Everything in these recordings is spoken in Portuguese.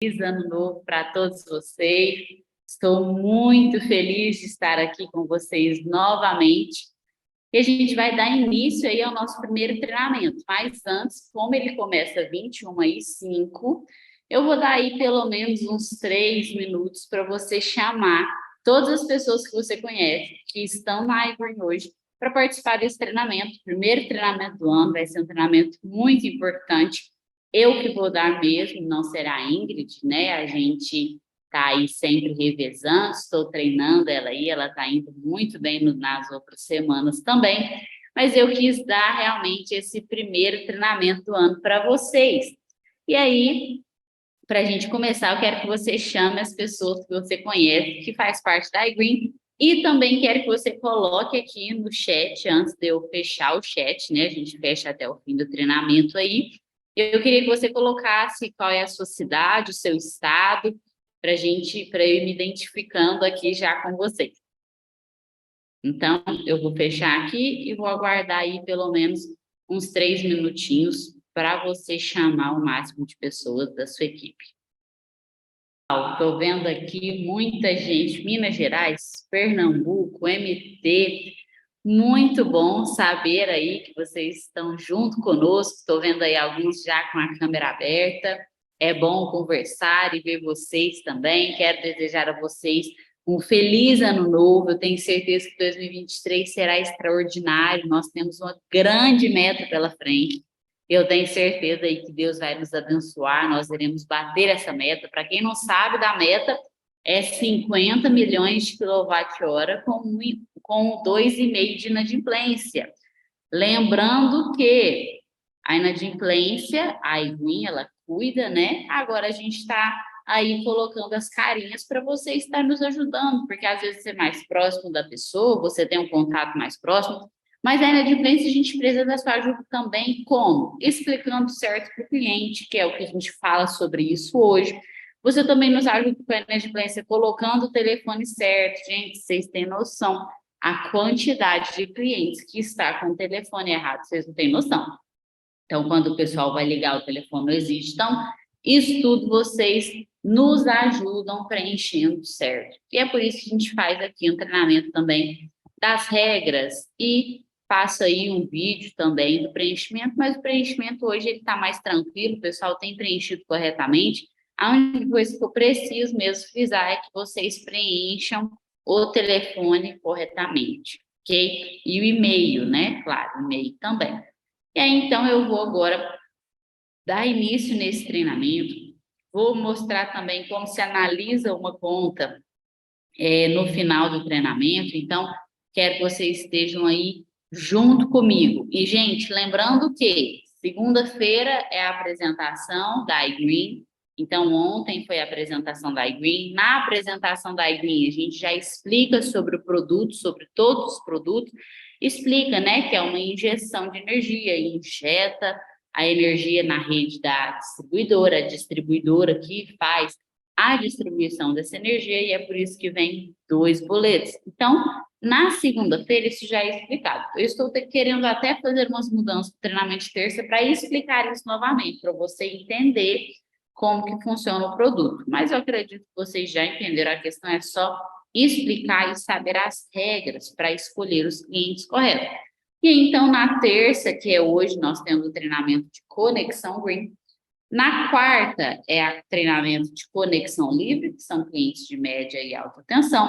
Feliz ano novo para todos vocês. Estou muito feliz de estar aqui com vocês novamente. E a gente vai dar início aí ao nosso primeiro treinamento. Mas antes, como ele começa 21h05, eu vou dar aí pelo menos uns 3 minutos para você chamar todas as pessoas que você conhece, que estão na iGreen hoje, para participar desse treinamento. O primeiro treinamento do ano vai ser um treinamento muito importante. Eu que vou dar mesmo, não será a Ingrid, né? A gente está aí sempre revezando, estou treinando ela aí, ela está indo muito bem nas outras semanas também, mas eu quis dar realmente esse primeiro treinamento do ano para vocês. E aí, para a gente começar, eu quero que você chame as pessoas que você conhece, que faz parte da iGreen, e também quero que você coloque aqui no chat, antes de eu fechar o chat, né? A gente fecha até o fim do treinamento aí. Eu queria que você colocasse qual é a sua cidade, o seu estado, para eu ir me identificando aqui já com vocês. Então, eu vou fechar aqui e vou aguardar aí pelo menos uns 3 minutinhos para você chamar o máximo de pessoas da sua equipe. Estou vendo aqui muita gente, Minas Gerais, Pernambuco, MT, muito bom saber aí que vocês estão junto conosco, estou vendo aí alguns já com a câmera aberta, é bom conversar e ver vocês também, quero desejar a vocês um feliz ano novo, eu tenho certeza que 2023 será extraordinário, nós temos uma grande meta pela frente, eu tenho certeza aí que Deus vai nos abençoar, nós iremos bater essa meta. Para quem não sabe da meta, é 50 milhões de quilowatt-hora com 2,5 de inadimplência. Lembrando que a inadimplência, a iGreen, ela cuida, né? Agora a gente está aí colocando as carinhas para você estar nos ajudando, porque às vezes você é mais próximo da pessoa, você tem um contato mais próximo, mas a inadimplência a gente precisa da sua ajuda também, como? Explicando certo para o cliente, que é o que a gente fala sobre isso hoje. Você também nos ajuda com a inadimplência colocando o telefone certo. Gente, vocês têm noção a quantidade de clientes que está com o telefone errado, vocês não têm noção. Então, quando o pessoal vai ligar, o telefone não existe. Então, isso tudo vocês nos ajudam preenchendo certo. E é por isso que a gente faz aqui um treinamento também das regras e passa aí um vídeo também do preenchimento, mas o preenchimento hoje ele está mais tranquilo, o pessoal tem preenchido corretamente. A única coisa que eu preciso mesmo frisar é que vocês preencham o telefone corretamente, ok? E o e-mail, né? Claro, o e-mail também. E aí, então, eu vou agora dar início nesse treinamento, vou mostrar também como se analisa uma conta no final do treinamento, então, quero que vocês estejam aí junto comigo. E, gente, lembrando que segunda-feira é a apresentação da iGreen, então, ontem foi a apresentação da iGreen. Na apresentação da iGreen, a gente já explica sobre o produto, sobre todos os produtos, explica, né, que é uma injeção de energia, injeta a energia na rede da distribuidora, a distribuidora que faz a distribuição dessa energia, e é por isso que vem 2 boletos. Então, na segunda-feira, isso já é explicado. Eu estou querendo até fazer umas mudanças no treinamento de terça para explicar isso novamente, para você entender como que funciona o produto. Mas eu acredito que vocês já entenderam, a questão é só explicar e saber as regras para escolher os clientes corretos. E então, na terça, que é hoje, nós temos o treinamento de Conexão Green. Na quarta, é o treinamento de Conexão Livre, que são clientes de média e alta tensão.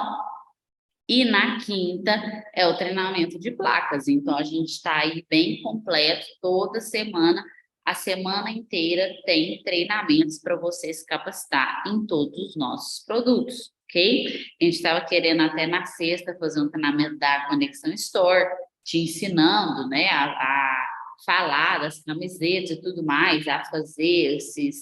E na quinta, é o treinamento de placas. Então, a gente está aí bem completo, toda semana, a semana inteira tem treinamentos para você se capacitar em todos os nossos produtos, ok? A gente estava querendo até na sexta fazer um treinamento da Conexão Store, te ensinando, né, a falar das camisetas e tudo mais, a fazer esses,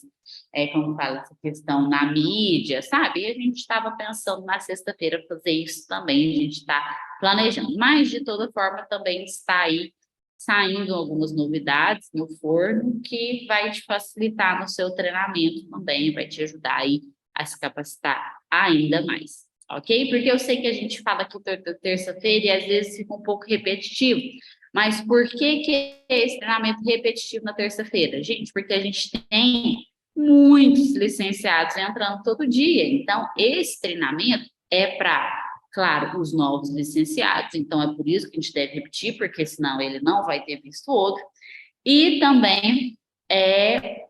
como fala, essa questão na mídia, sabe? E a gente estava pensando na sexta-feira fazer isso também, a gente está planejando, mas de toda forma também está aí saindo algumas novidades no forno que vai te facilitar no seu treinamento também, vai te ajudar aí a se capacitar ainda mais, ok? Porque eu sei que a gente fala aqui toda terça-feira e às vezes fica um pouco repetitivo, mas por que é esse treinamento repetitivo na terça-feira? Gente, porque a gente tem muitos licenciados entrando todo dia. Então, esse treinamento é para, claro, os novos licenciados. Então, é por isso que a gente deve repetir, porque senão ele não vai ter visto outro. E também é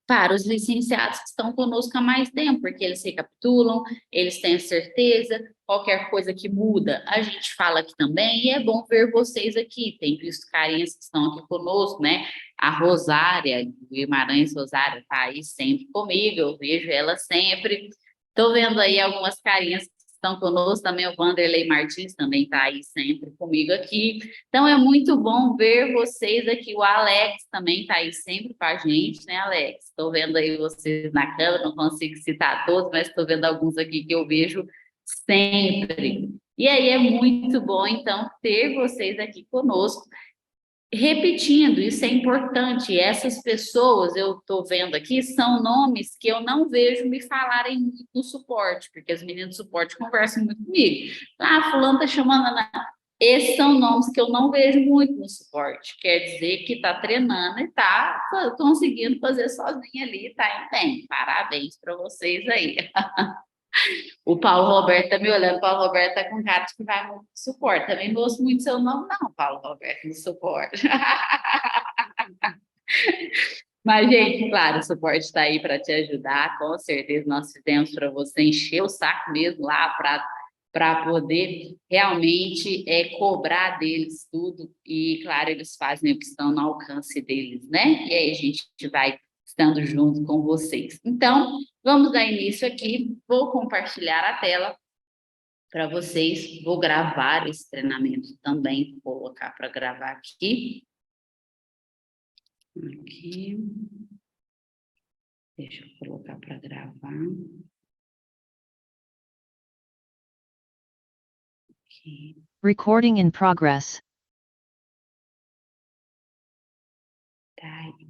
para os licenciados que estão conosco há mais tempo, porque eles recapitulam, eles têm a certeza, qualquer coisa que muda, a gente fala aqui também, e é bom ver vocês aqui, tem visto carinhas que estão aqui conosco, né? A Rosária, Guimarães Rosária, está aí sempre comigo, eu vejo ela sempre. Estou vendo aí algumas carinhas que estão conosco, também o Vanderlei Martins também está aí sempre comigo aqui. Então, é muito bom ver vocês aqui. O Alex também está aí sempre com a gente, né, Alex? Estou vendo aí vocês na câmera, não consigo citar todos, mas estou vendo alguns aqui que eu vejo sempre. E aí é muito bom, então, ter vocês aqui conosco. Repetindo, isso é importante. Essas pessoas, eu estou vendo aqui, são nomes que eu não vejo me falarem muito no suporte, porque as meninas do suporte conversam muito comigo. Ah, fulano está chamando a... Esses são nomes que eu não vejo muito no suporte. Quer dizer que está treinando e está conseguindo fazer sozinha ali, está bem. Parabéns para vocês aí. O Paulo Roberto está me olhando. O Paulo Roberto está com cara de que vai muito no suporte. Também não ouço muito seu nome, não, Paulo Roberto, no suporte. Mas, gente, claro, o suporte está aí para te ajudar. Com certeza, nós fizemos para você encher o saco mesmo lá para poder realmente cobrar deles tudo. E, claro, eles fazem o que estão no alcance deles, né? E aí a gente vai estando junto com vocês. Então, vamos dar início aqui. Vou compartilhar a tela para vocês. Vou gravar esse treinamento também. Vou colocar para gravar aqui. Aqui. Deixa eu colocar para gravar. Aqui. Recording in progress. Tá aí.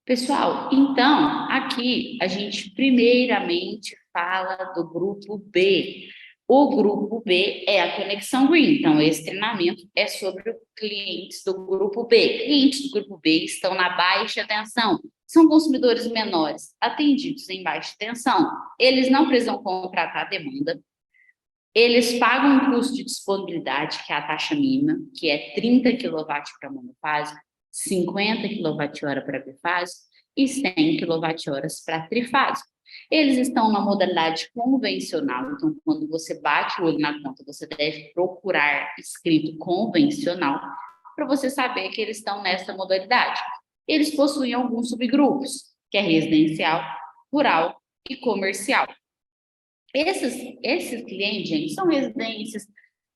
Pessoal, então, aqui a gente primeiramente fala do grupo B. O grupo B é a Conexão Green. Então, esse treinamento é sobre os clientes do grupo B. Clientes do grupo B estão na baixa tensão. São consumidores menores, atendidos em baixa tensão. Eles não precisam contratar demanda. Eles pagam um custo de disponibilidade, que é a taxa mínima, que é 30 kW para monofásico, 50 kWh para bifásico e 100 kWh para trifásico. Eles estão na modalidade convencional, então quando você bate o olho na conta, você deve procurar escrito convencional para você saber que eles estão nessa modalidade. Eles possuem alguns subgrupos, que é residencial, rural e comercial. Esses clientes, gente, são residências,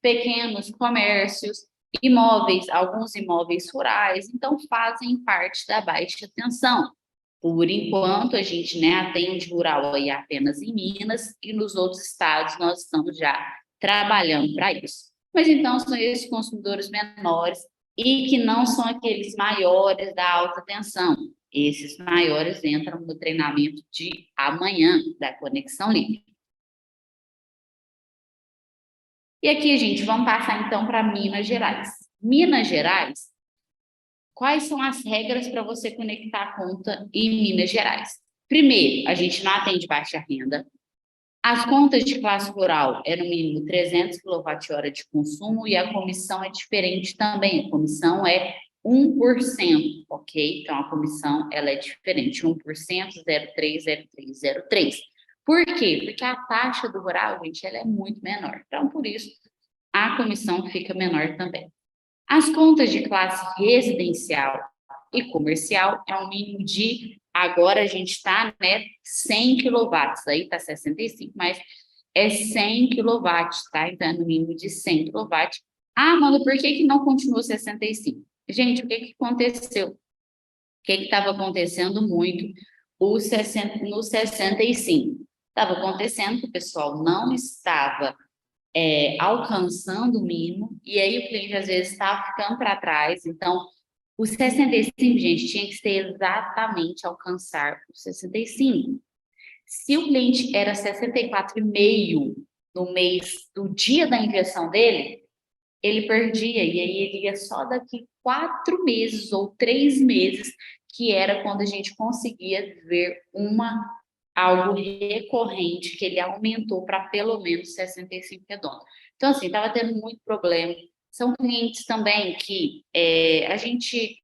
pequenos comércios, imóveis, alguns imóveis rurais, então fazem parte da baixa tensão. Por enquanto, a gente, né, atende rural aí apenas em Minas e nos outros estados nós estamos já trabalhando para isso. Mas então são esses consumidores menores e que não são aqueles maiores da alta tensão. Esses maiores entram no treinamento de amanhã da Conexão Livre. E aqui, gente, vamos passar então para Minas Gerais. Minas Gerais, quais são as regras para você conectar a conta em Minas Gerais? Primeiro, a gente não atende baixa renda. As contas de classe rural é no mínimo 300 kWh de consumo e a comissão é diferente também. A comissão é 1%, ok? Então, a comissão ela é diferente, 1%, 0,3, 0,3, 0,3. Por quê? Porque a taxa do rural, gente, ela é muito menor. Então, por isso, a comissão fica menor também. As contas de classe residencial e comercial é um mínimo de, agora a gente está, né, 100 kW, aí está 65, mas é 100 kW, tá? Então, é no mínimo de 100 kW. Ah, Amanda, por que não continua 65? Gente, o que aconteceu? O que estava acontecendo muito no 65? Estava acontecendo que o pessoal não estava alcançando o mínimo, e aí o cliente às vezes estava ficando para trás. Então, o 65, gente, tinha que ser exatamente alcançar o 65. Se o cliente era 64,5 no mês do dia da injeção dele, ele perdia, e aí ele ia só daqui 4 meses ou 3 meses que era quando a gente conseguia ver algo recorrente, que ele aumentou para pelo menos 65 redondo. Então, assim, estava tendo muito problema. São clientes também que a gente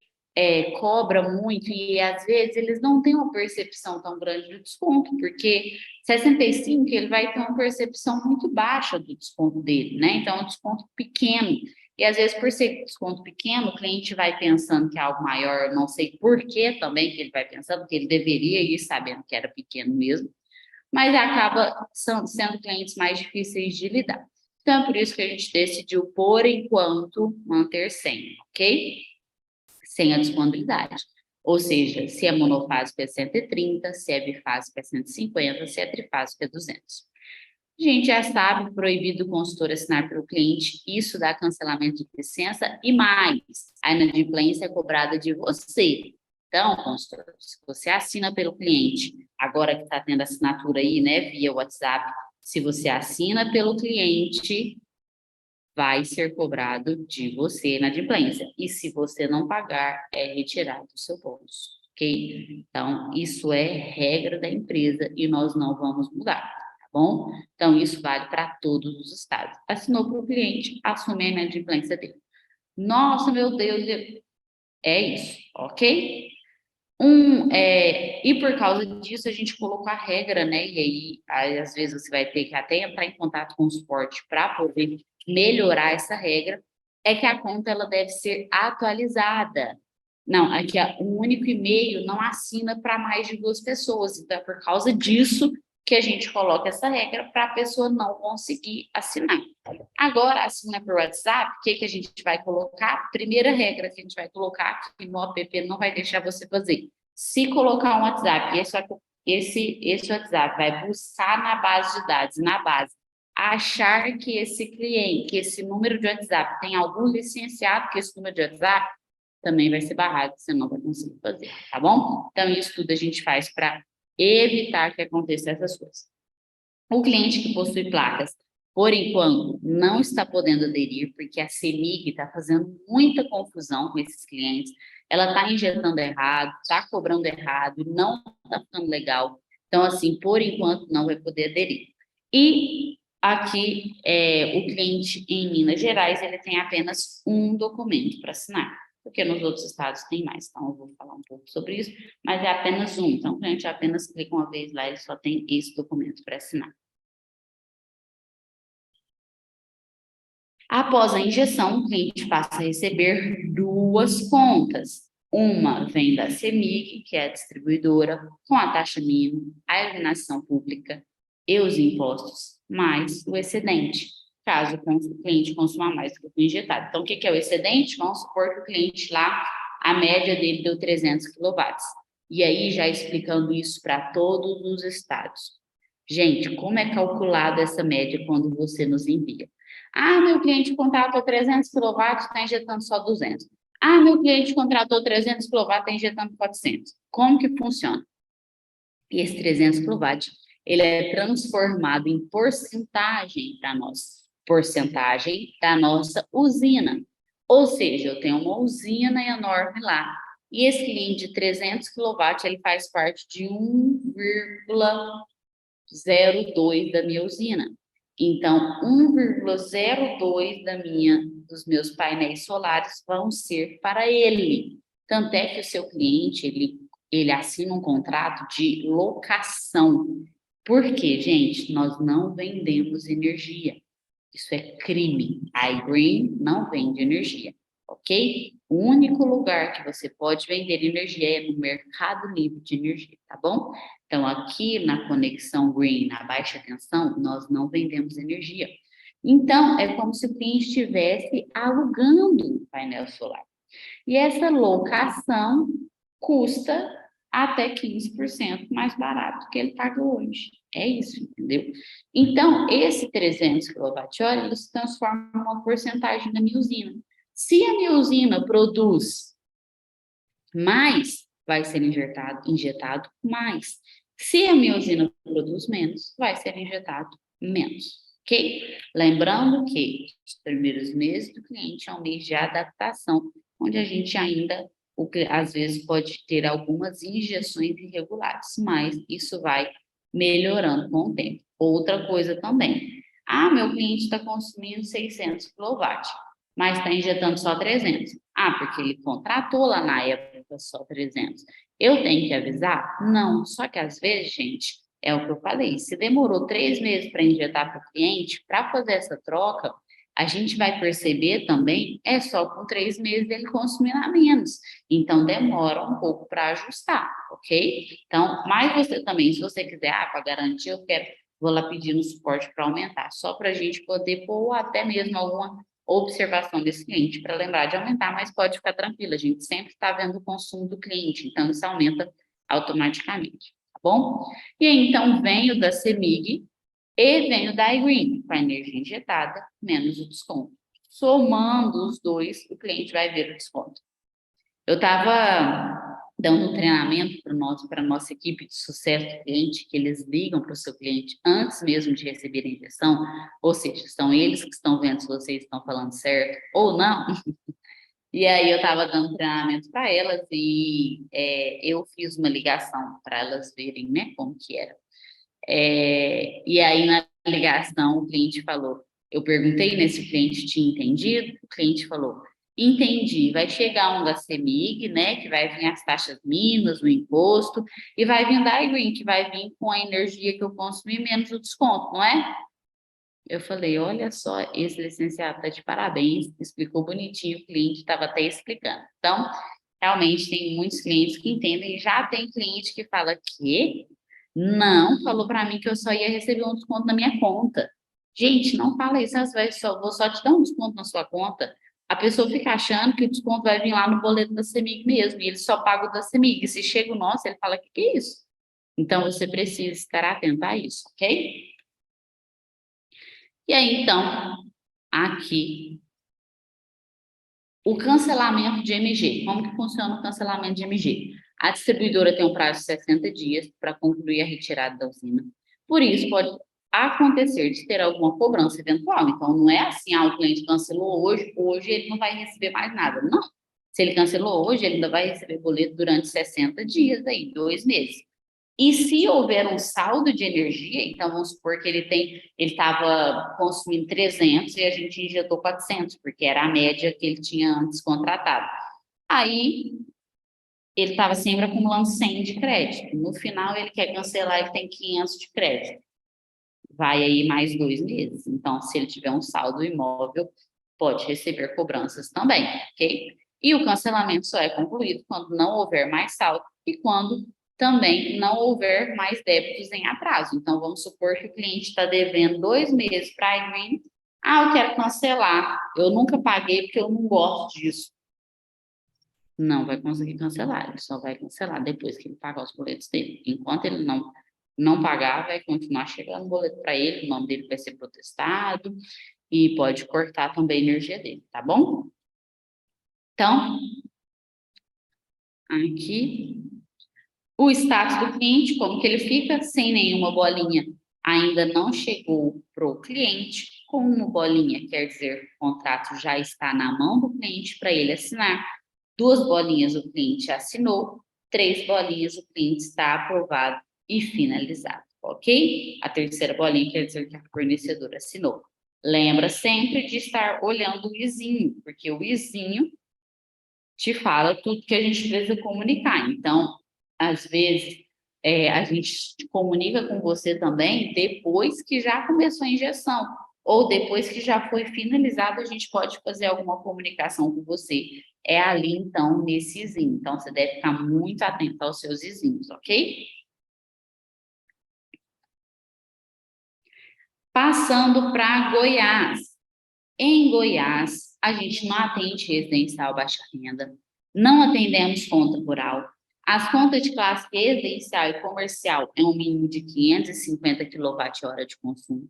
cobra muito e, às vezes, eles não têm uma percepção tão grande do desconto, porque 65 ele vai ter uma percepção muito baixa do desconto dele, né? Então, é um desconto pequeno. E, às vezes, por ser desconto pequeno, o cliente vai pensando que é algo maior, não sei por que também que ele vai pensando, que ele deveria ir sabendo que era pequeno mesmo, mas acaba sendo clientes mais difíceis de lidar. Então, é por isso que a gente decidiu, por enquanto, manter 100, ok? Sem a disponibilidade. Ou seja, se é monofásico é 130, se é bifásico é 150, se é trifásico é 200. A gente já sabe, proibido o consultor assinar pelo cliente, isso dá cancelamento de licença e mais, a inadimplência é cobrada de você. Então, consultor, se você assina pelo cliente, agora que está tendo assinatura aí, né, via WhatsApp, se você assina pelo cliente, vai ser cobrado de você inadimplência. E se você não pagar, é retirado do seu bolso, ok? Então, isso é regra da empresa e nós não vamos mudar, tá bom? Então, isso vale para todos os estados. Assinou para o cliente, assume a inadimplência dele. Nossa, meu Deus, é isso, ok? E por causa disso a gente colocou a regra, né? E aí, às vezes você vai ter que até entrar em contato com o suporte para poder melhorar essa regra, é que a conta ela deve ser atualizada. Não, aqui um único e-mail não assina para mais de 2 pessoas. Então, é por causa disso que a gente coloca essa regra para a pessoa não conseguir assinar. Agora, assina por WhatsApp, o que a gente vai colocar? Primeira regra que a gente vai colocar, que no app não vai deixar você fazer. Se colocar um WhatsApp, esse WhatsApp vai buscar na base de dados, na base, achar que esse cliente, que esse número de WhatsApp tem algum licenciado que esse número de WhatsApp, também vai ser barrado, você não vai conseguir fazer, tá bom? Então, isso tudo a gente faz para evitar que aconteça essas coisas. O cliente que possui placas, por enquanto, não está podendo aderir, porque a CEMIG está fazendo muita confusão com esses clientes. Ela está injetando errado, está cobrando errado, não está ficando legal. Então, assim, por enquanto, não vai poder aderir. E aqui, o cliente em Minas Gerais, ele tem apenas um documento para assinar, porque nos outros estados tem mais. Então, eu vou falar um pouco sobre isso, mas é apenas um. Então, o cliente apenas clica uma vez lá, ele só tem esse documento para assinar. Após a injeção, o cliente passa a receber 2 contas. Uma vem da CEMIG, que é a distribuidora, com a taxa mínima, a iluminação pública e os impostos, mais o excedente, caso o cliente consuma mais do que o injetado. Então, o que é o excedente? Vamos supor que o cliente lá, a média dele deu 300 kW. E aí, já explicando isso para todos os estados. Gente, como é calculada essa média quando você nos envia? Ah, meu cliente contratou 300 kW, está injetando só 200. Ah, meu cliente contratou 300 kW, está injetando 400. Como que funciona? E esse 300 kW, ele é transformado em porcentagem para nós. Porcentagem da nossa usina. Ou seja, eu tenho uma usina enorme lá. E esse cliente de 300 kW, ele faz parte de 1,02 da minha usina. Então, 1,02 dos meus painéis solares vão ser para ele. Tanto é que o seu cliente, ele assina um contrato de locação. Por quê, gente? Nós não vendemos energia. Isso é crime. A iGreen não vende energia, ok? O único lugar que você pode vender energia é no Mercado Livre de Energia, tá bom? Então, aqui na conexão Green, na baixa tensão, nós não vendemos energia. Então, é como se o cliente estivesse alugando um painel solar. E essa locação custa até 15% mais barato que ele paga hoje. É isso, entendeu? Então, esse 300 kWh, ele se transforma em uma porcentagem da minha usina. Se a minha usina produz mais, vai ser injetado mais. Se a minha usina produz menos, vai ser injetado menos, ok? Lembrando que os primeiros meses do cliente é um mês de adaptação, onde a gente ainda às vezes pode ter algumas injeções irregulares, mas isso vai melhorando com o tempo. Outra coisa também, meu cliente está consumindo 600 kW, mas está injetando só 300. Porque ele contratou lá na época só 300. Eu tenho que avisar? Não, só que às vezes, gente, é o que eu falei, se demorou 3 meses para injetar para o cliente, para fazer essa troca, a gente vai perceber também, é só com 3 meses ele consumindo a menos. Então, demora um pouco para ajustar, ok? Então, mas você também, se você quiser, para garantir, vou lá pedir no suporte para aumentar, só para a gente poder pôr até mesmo alguma observação desse cliente, para lembrar de aumentar, mas pode ficar tranquila, a gente sempre está vendo o consumo do cliente, então isso aumenta automaticamente, tá bom? E aí, então, vem o da CEMIG, e vem o da iGreen, com a energia injetada, menos o desconto. Somando os dois, o cliente vai ver o desconto. Eu estava dando um treinamento para a nossa equipe de sucesso do cliente, que eles ligam para o seu cliente antes mesmo de receber a injeção, ou seja, são eles que estão vendo se vocês estão falando certo ou não. E aí eu estava dando treinamento para elas e eu fiz uma ligação para elas verem, né, como que era. E aí, na ligação, o cliente falou, eu perguntei, né, se o cliente tinha entendido, o cliente falou, entendi, vai chegar um da CEMIG, né, que vai vir as taxas mínimas, o imposto, e vai vir da iGreen, que vai vir com a energia que eu consumi menos o desconto, não é? Eu falei, olha só, esse licenciado está de parabéns, explicou bonitinho, o cliente estava até explicando. Então, realmente tem muitos clientes que entendem, já tem cliente que fala que não, falou para mim que eu só ia receber um desconto na minha conta. Gente, não fala isso, vou só te dar um desconto na sua conta. A pessoa fica achando que o desconto vai vir lá no boleto da CEMIG mesmo, e ele só paga o da CEMIG. Se chega o nosso, ele fala, que é isso? Então, você precisa estar atento a isso, ok? E aí, então, aqui, o cancelamento de MG. Como que funciona o cancelamento de MG? A distribuidora tem um prazo de 60 dias para concluir a retirada da usina. Por isso, pode acontecer de ter alguma cobrança eventual. Então, não é assim, o cliente cancelou hoje ele não vai receber mais nada. Não. Se ele cancelou hoje, ele ainda vai receber boleto durante 60 dias, aí, 2 meses. E se houver um saldo de energia, então vamos supor que ele estava consumindo 300 e a gente injetou 400, porque era a média que ele tinha antes contratado. Aí ele estava sempre acumulando 100 de crédito. No final ele quer cancelar, ele tem 500 de crédito. Vai aí mais 2 meses. Então, se ele tiver um saldo imóvel, pode receber cobranças também, ok? E o cancelamento só é concluído quando não houver mais saldo e quando também não houver mais débitos em atraso. Então, vamos supor que o cliente está devendo 2 meses para a iGreen. Eu quero cancelar. Eu nunca paguei porque eu não gosto disso. Não vai conseguir cancelar. Ele só vai cancelar depois que ele pagar os boletos dele. Enquanto ele não pagar, vai continuar chegando o boleto para ele, o nome dele vai ser protestado e pode cortar também a energia dele, tá bom? Então, aqui, o status do cliente, como que ele fica, sem nenhuma bolinha, ainda não chegou para o cliente, com uma bolinha, quer dizer, o contrato já está na mão do cliente para ele assinar, 2 bolinhas o cliente assinou, 3 bolinhas o cliente está aprovado e finalizado, ok? A terceira bolinha quer dizer que a fornecedora assinou. Lembra sempre de estar olhando o izinho, porque o izinho te fala tudo que a gente precisa comunicar. Então, às vezes, a gente comunica com você também depois que já começou a injeção, ou depois que já foi finalizado, a gente pode fazer alguma comunicação com você. É ali, então, nesse izinho. Então, você deve ficar muito atento aos seus izinhos, ok? Passando para Goiás. Em Goiás, a gente não atende residencial baixa renda, não atendemos conta rural. As contas de classe residencial e comercial é um mínimo de 550 kWh de consumo.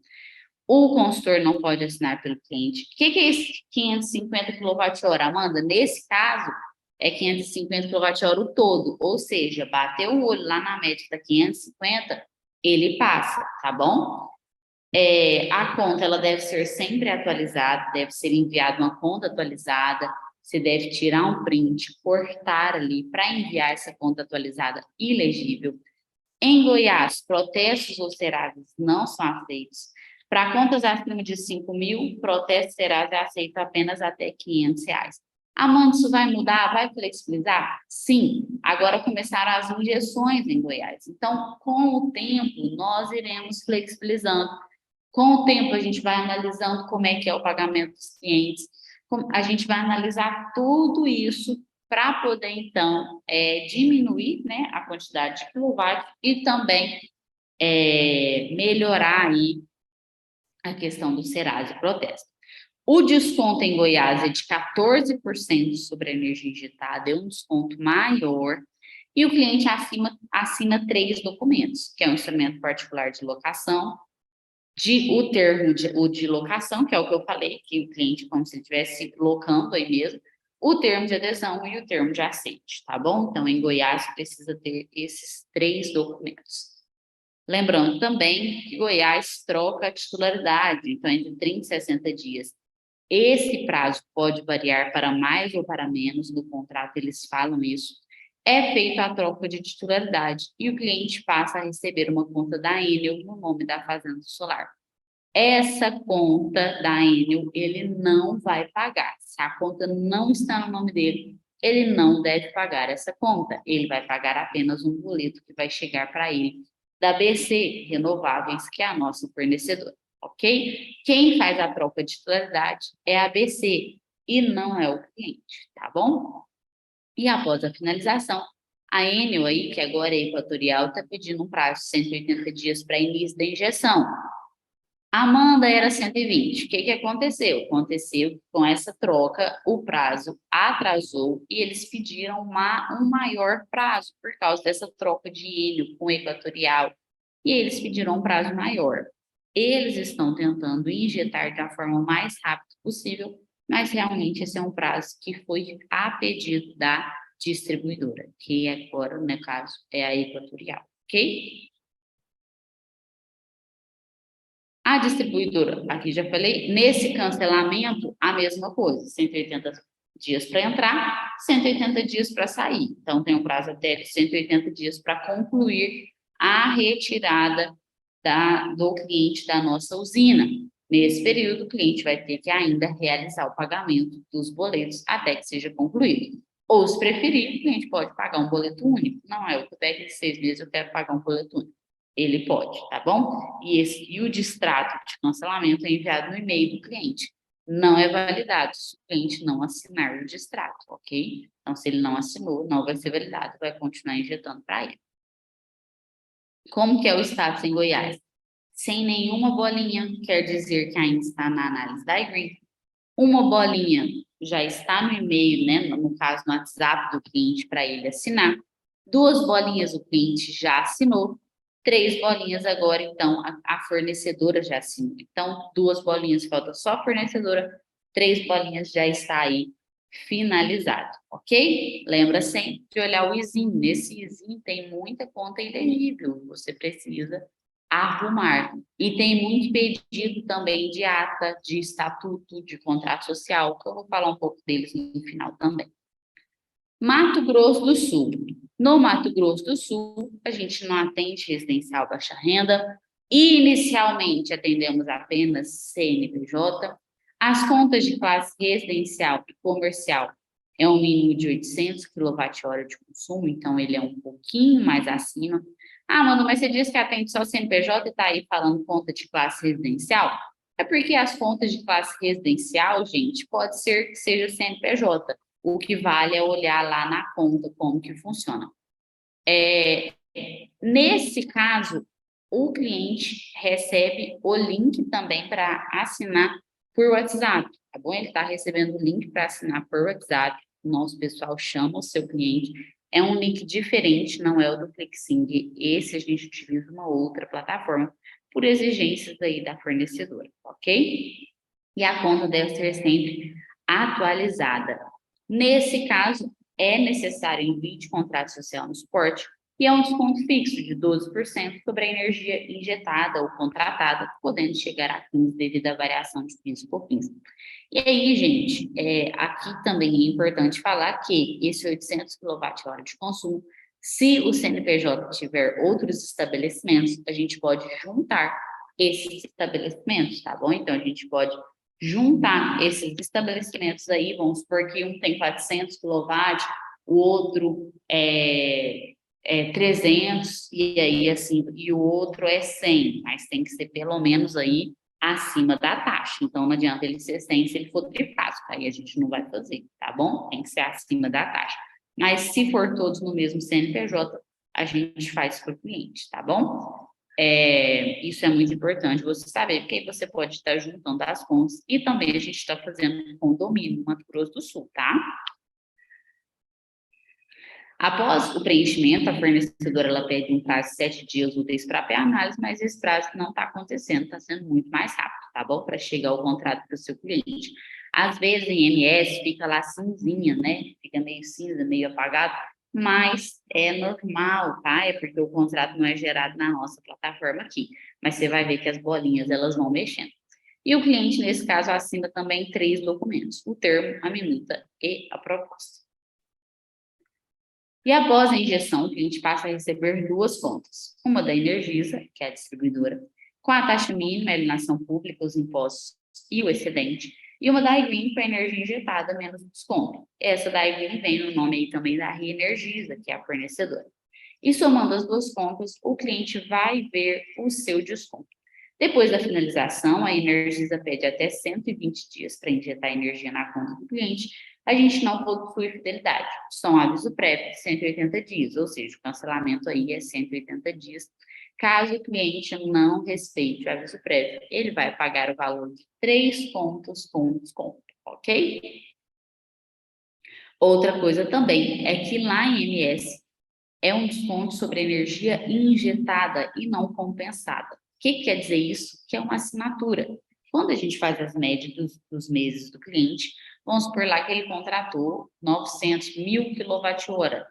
O consultor não pode assinar pelo cliente. O que é esse 550 kWh, Amanda? Nesse caso, é 550 kWh o todo, ou seja, bateu o olho lá na média da 550, ele passa, tá bom? A conta ela deve ser sempre atualizada, deve ser enviada uma conta atualizada, você deve tirar um print, cortar ali para enviar essa conta atualizada ilegível. Em Goiás, protestos ou serados não são aceitos. Para contas acima de 5 mil, protesto será aceito apenas até R$ 500. Amanda, isso vai mudar? Vai flexibilizar? Sim. Agora começaram as injeções em Goiás. Então, com o tempo, nós iremos flexibilizando. Com o tempo, a gente vai analisando como é que é o pagamento dos clientes. A gente vai analisar tudo isso para poder, então, diminuir, né, a quantidade de quilowatt e também melhorar aí a questão do Serasa e protesto. O desconto em Goiás é de 14% sobre a energia injetada, é um desconto maior, e o cliente assina 3 documentos, que é o instrumento particular de locação, o termo de locação, que é o que eu falei, que o cliente, como se ele estivesse locando aí mesmo, o termo de adesão e o termo de aceite, tá bom? Então, em Goiás, precisa ter esses 3 documentos. Lembrando também que Goiás troca a titularidade, então, entre 30 e 60 dias. Esse prazo pode variar para mais ou para menos, no contrato eles falam isso. É feita a troca de titularidade e o cliente passa a receber uma conta da Enel no nome da fazenda solar. Essa conta da Enel ele não vai pagar. Se a conta não está no nome dele, ele não deve pagar essa conta. Ele vai pagar apenas um boleto que vai chegar para ele da BC Renováveis, que é a nossa fornecedora, ok? Quem faz a troca de titularidade é a BC e não é o cliente, tá bom? E após a finalização, a Enel aí, que agora é Equatorial, está pedindo um prazo de 180 dias para início da injeção. Amanda era 120. O que aconteceu? Aconteceu que com essa troca, o prazo atrasou e eles pediram um maior prazo por causa dessa troca de Enel com Equatorial. E eles pediram um prazo maior. Eles estão tentando injetar da forma mais rápida possível, mas realmente esse é um prazo que foi a pedido da distribuidora, que agora, no caso, é a Equatorial, ok? A distribuidora, aqui já falei, nesse cancelamento, a mesma coisa, 180 dias para entrar, 180 dias para sair. Então, tem um prazo até de 180 dias para concluir a retirada do cliente da nossa usina. Nesse período, o cliente vai ter que ainda realizar o pagamento dos boletos até que seja concluído. Ou, se preferir, o cliente pode pagar um boleto único. Não é, eu pego de 6 meses, eu quero pagar um boleto único. Ele pode, tá bom? E o distrato de cancelamento é enviado no e-mail do cliente. Não é validado se o cliente não assinar o distrato, ok? Então, se ele não assinou, não vai ser validado, vai continuar injetando para ele. Como que é o status em Goiás? Sem nenhuma bolinha, quer dizer que ainda está na análise da iGreen. Uma bolinha já está no e-mail, né? No caso, no WhatsApp do cliente, para ele assinar. 2 bolinhas o cliente já assinou. 3 bolinhas agora, então, a fornecedora já assinou. Então, 2 bolinhas, falta só a fornecedora. 3 bolinhas já está aí finalizado, ok? Lembra sempre de olhar o ISIN. Nesse ISIN tem muita conta ilegível, você precisa arrumar. E tem muito pedido também de ata, de estatuto, de contrato social, que eu vou falar um pouco deles no final também. Mato Grosso do Sul. No Mato Grosso do Sul, a gente não atende residencial baixa renda. Inicialmente, atendemos apenas CNPJ. As contas de classe residencial e comercial é um mínimo de 800 kWh de consumo, então ele é um pouquinho mais acima. Ah, Mano, mas você disse que atende só CNPJ e está aí falando conta de classe residencial? É porque as contas de classe residencial, gente, pode ser que seja CNPJ. O que vale é olhar lá na conta como que funciona. Nesse caso, o cliente recebe o link também para assinar por WhatsApp, tá bom? Ele está recebendo o link para assinar por WhatsApp. O nosso pessoal chama o seu cliente. É um link diferente, não é o do Flexing. Esse a gente utiliza uma outra plataforma por exigências aí da fornecedora, ok? E a conta deve ser sempre atualizada. Nesse caso, é necessário envio de contrato social no suporte e é um desconto fixo de 12% sobre a energia injetada ou contratada, podendo chegar a 15% devido à variação de PIS e COFINS. E aí, gente, aqui também é importante falar que esse 800 kWh de consumo, se o CNPJ tiver outros estabelecimentos, a gente pode juntar esses estabelecimentos, tá bom? Então, a gente pode juntar esses estabelecimentos aí, vamos supor que um tem 400 kW, o outro é 300, e aí assim, e o outro é 100, mas tem que ser pelo menos aí acima da taxa. Então, não adianta ele ser 100 se ele for trifásico, aí a gente não vai fazer, tá bom? Tem que ser acima da taxa. Mas se for todos no mesmo CNPJ, a gente faz para o cliente, tá bom? Isso é muito importante você saber, porque aí você pode estar juntando as contas e também a gente está fazendo um condomínio no Mato Grosso do Sul, tá? Após o preenchimento, a fornecedora ela pede um prazo de 7 dias úteis para a análise, mas esse prazo não está acontecendo, está sendo muito mais rápido, tá bom? Para chegar o contrato para o seu cliente. Às vezes em MS fica lá cinzinha, né? Fica meio cinza, meio apagado, mas é normal, tá? É porque o contrato não é gerado na nossa plataforma aqui. Mas você vai ver que as bolinhas elas vão mexendo. E o cliente, nesse caso, assina também 3 documentos: o termo, a minuta e a proposta. E após a injeção, o cliente passa a receber 2 contas. Uma da Energisa, que é a distribuidora, com a taxa mínima, a alienação pública, os impostos e o excedente. E uma da iGreen com a energia injetada menos desconto. Essa da iGreen vem no nome aí também da Reenergisa, que é a fornecedora. E somando as 2 contas, o cliente vai ver o seu desconto. Depois da finalização, a Energisa pede até 120 dias para injetar energia na conta do cliente. A gente não possui fidelidade, só um aviso prévio de 180 dias, ou seja, o cancelamento aí é 180 dias. Caso o cliente não respeite o aviso prévio, ele vai pagar o valor de 3 pontos com desconto, ok? Outra coisa também é que lá em MS é um desconto sobre energia injetada e não compensada. O que quer dizer isso? Que é uma assinatura. Quando a gente faz as médias dos meses do cliente, vamos supor lá que ele contratou 900.000 kWh.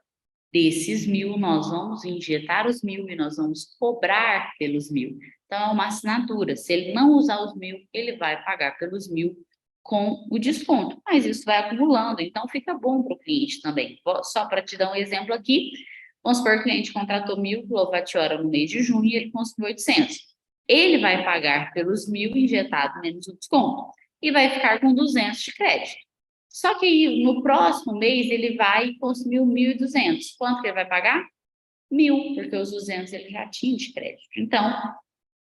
Desses 1.000, nós vamos injetar os 1.000 e nós vamos cobrar pelos 1.000. Então, é uma assinatura. Se ele não usar os 1.000, ele vai pagar pelos 1.000 com o desconto. Mas isso vai acumulando, então fica bom para o cliente também. Só para te dar um exemplo aqui, vamos supor que o cliente contratou 1.000 kWh no mês de junho e ele consumiu 800. Ele vai pagar pelos 1.000 injetados menos o desconto e vai ficar com 200 de crédito. Só que no próximo mês ele vai consumir 1.200. Quanto que ele vai pagar? 1.000, porque os 200 ele já tinha de crédito. Então,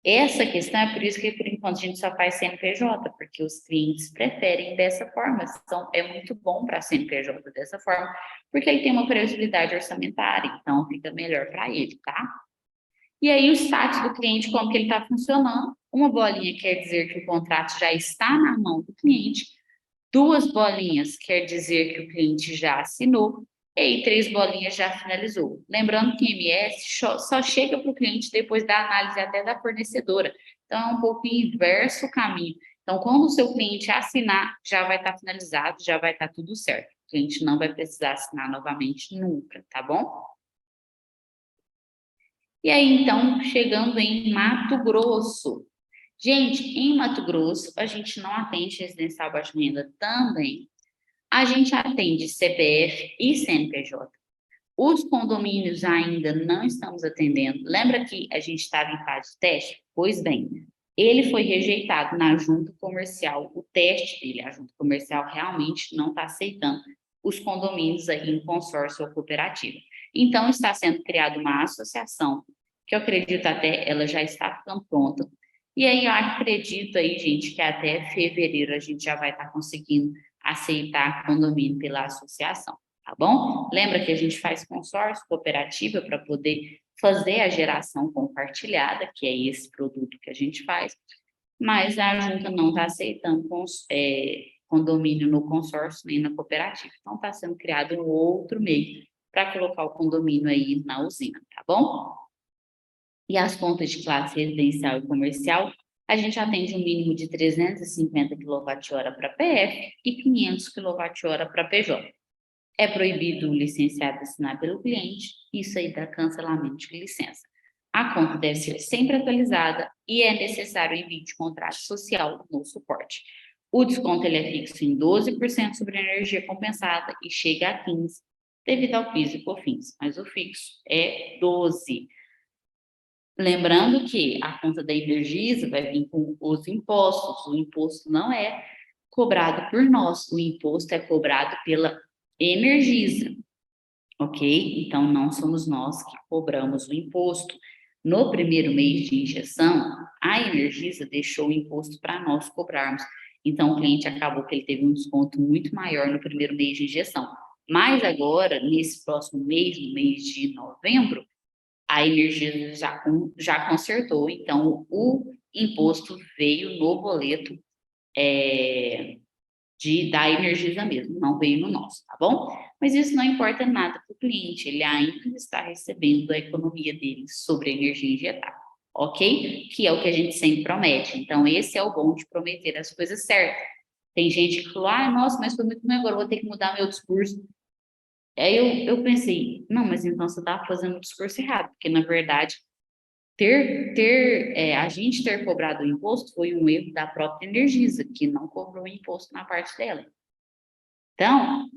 essa questão é por isso que, por enquanto, a gente só faz CNPJ, porque os clientes preferem dessa forma. Então, é muito bom para a CNPJ dessa forma, porque ele tem uma previsibilidade orçamentária, então fica melhor para ele, tá? E aí, o status do cliente, como que ele está funcionando. Uma bolinha quer dizer que o contrato já está na mão do cliente, 2 bolinhas quer dizer que o cliente já assinou, e aí 3 bolinhas já finalizou. Lembrando que MS só chega para o cliente depois da análise até da fornecedora. Então, é um pouco inverso o caminho. Então, quando o seu cliente assinar, já vai estar finalizado, já vai estar tudo certo. O cliente não vai precisar assinar novamente nunca, tá bom? E aí, então, chegando em Mato Grosso. Gente, em Mato Grosso, a gente não atende residencial baixa renda também. A gente atende CPF e CNPJ. Os condomínios ainda não estamos atendendo. Lembra que a gente estava em fase de teste? Pois bem, ele foi rejeitado na junta comercial. O teste dele, a junta comercial realmente não está aceitando os condomínios aí em consórcio ou cooperativa. Então, está sendo criada uma associação, que eu acredito até ela já está ficando pronta. E aí, eu acredito aí, gente, que até fevereiro a gente já vai estar conseguindo aceitar condomínio pela associação, tá bom? Lembra que a gente faz consórcio, cooperativa, para poder fazer a geração compartilhada, que é esse produto que a gente faz, mas a junta não está aceitando condomínio no consórcio nem na cooperativa. Então, está sendo criado um outro meio para colocar o condomínio aí na usina, tá bom? E as contas de classe residencial e comercial, a gente atende um mínimo de 350 kWh para PF e 500 kWh para PJ. É proibido o licenciado assinar pelo cliente, isso aí dá cancelamento de licença. A conta deve ser sempre atualizada e é necessário o envio de contrato social no suporte. O desconto ele é fixo em 12% sobre a energia compensada e chega a 15% devido ao PIS e COFINS, mas o fixo é 12%. Lembrando que a conta da Energisa vai vir com os impostos, o imposto não é cobrado por nós, o imposto é cobrado pela Energisa, ok? Então, não somos nós que cobramos o imposto. No primeiro mês de injeção, a Energisa deixou o imposto para nós cobrarmos. Então, o cliente acabou que ele teve um desconto muito maior no primeiro mês de injeção. Mas agora, nesse próximo mês, no mês de novembro, a Energisa já consertou. Então, o imposto veio no boleto da Energisa mesmo, não veio no nosso, tá bom? Mas isso não importa nada para o cliente, ele ainda está recebendo a economia dele sobre a energia injetada, ok? Que é o que a gente sempre promete. Então, esse é o bom de prometer as coisas certas. Tem gente que falou, ah, nossa, mas foi muito bem, agora eu vou ter que mudar meu discurso. Aí eu pensei, não, mas então você está fazendo o discurso errado, porque na verdade a gente ter cobrado o imposto foi um erro da própria Energisa, que não cobrou o imposto na parte dela. Então,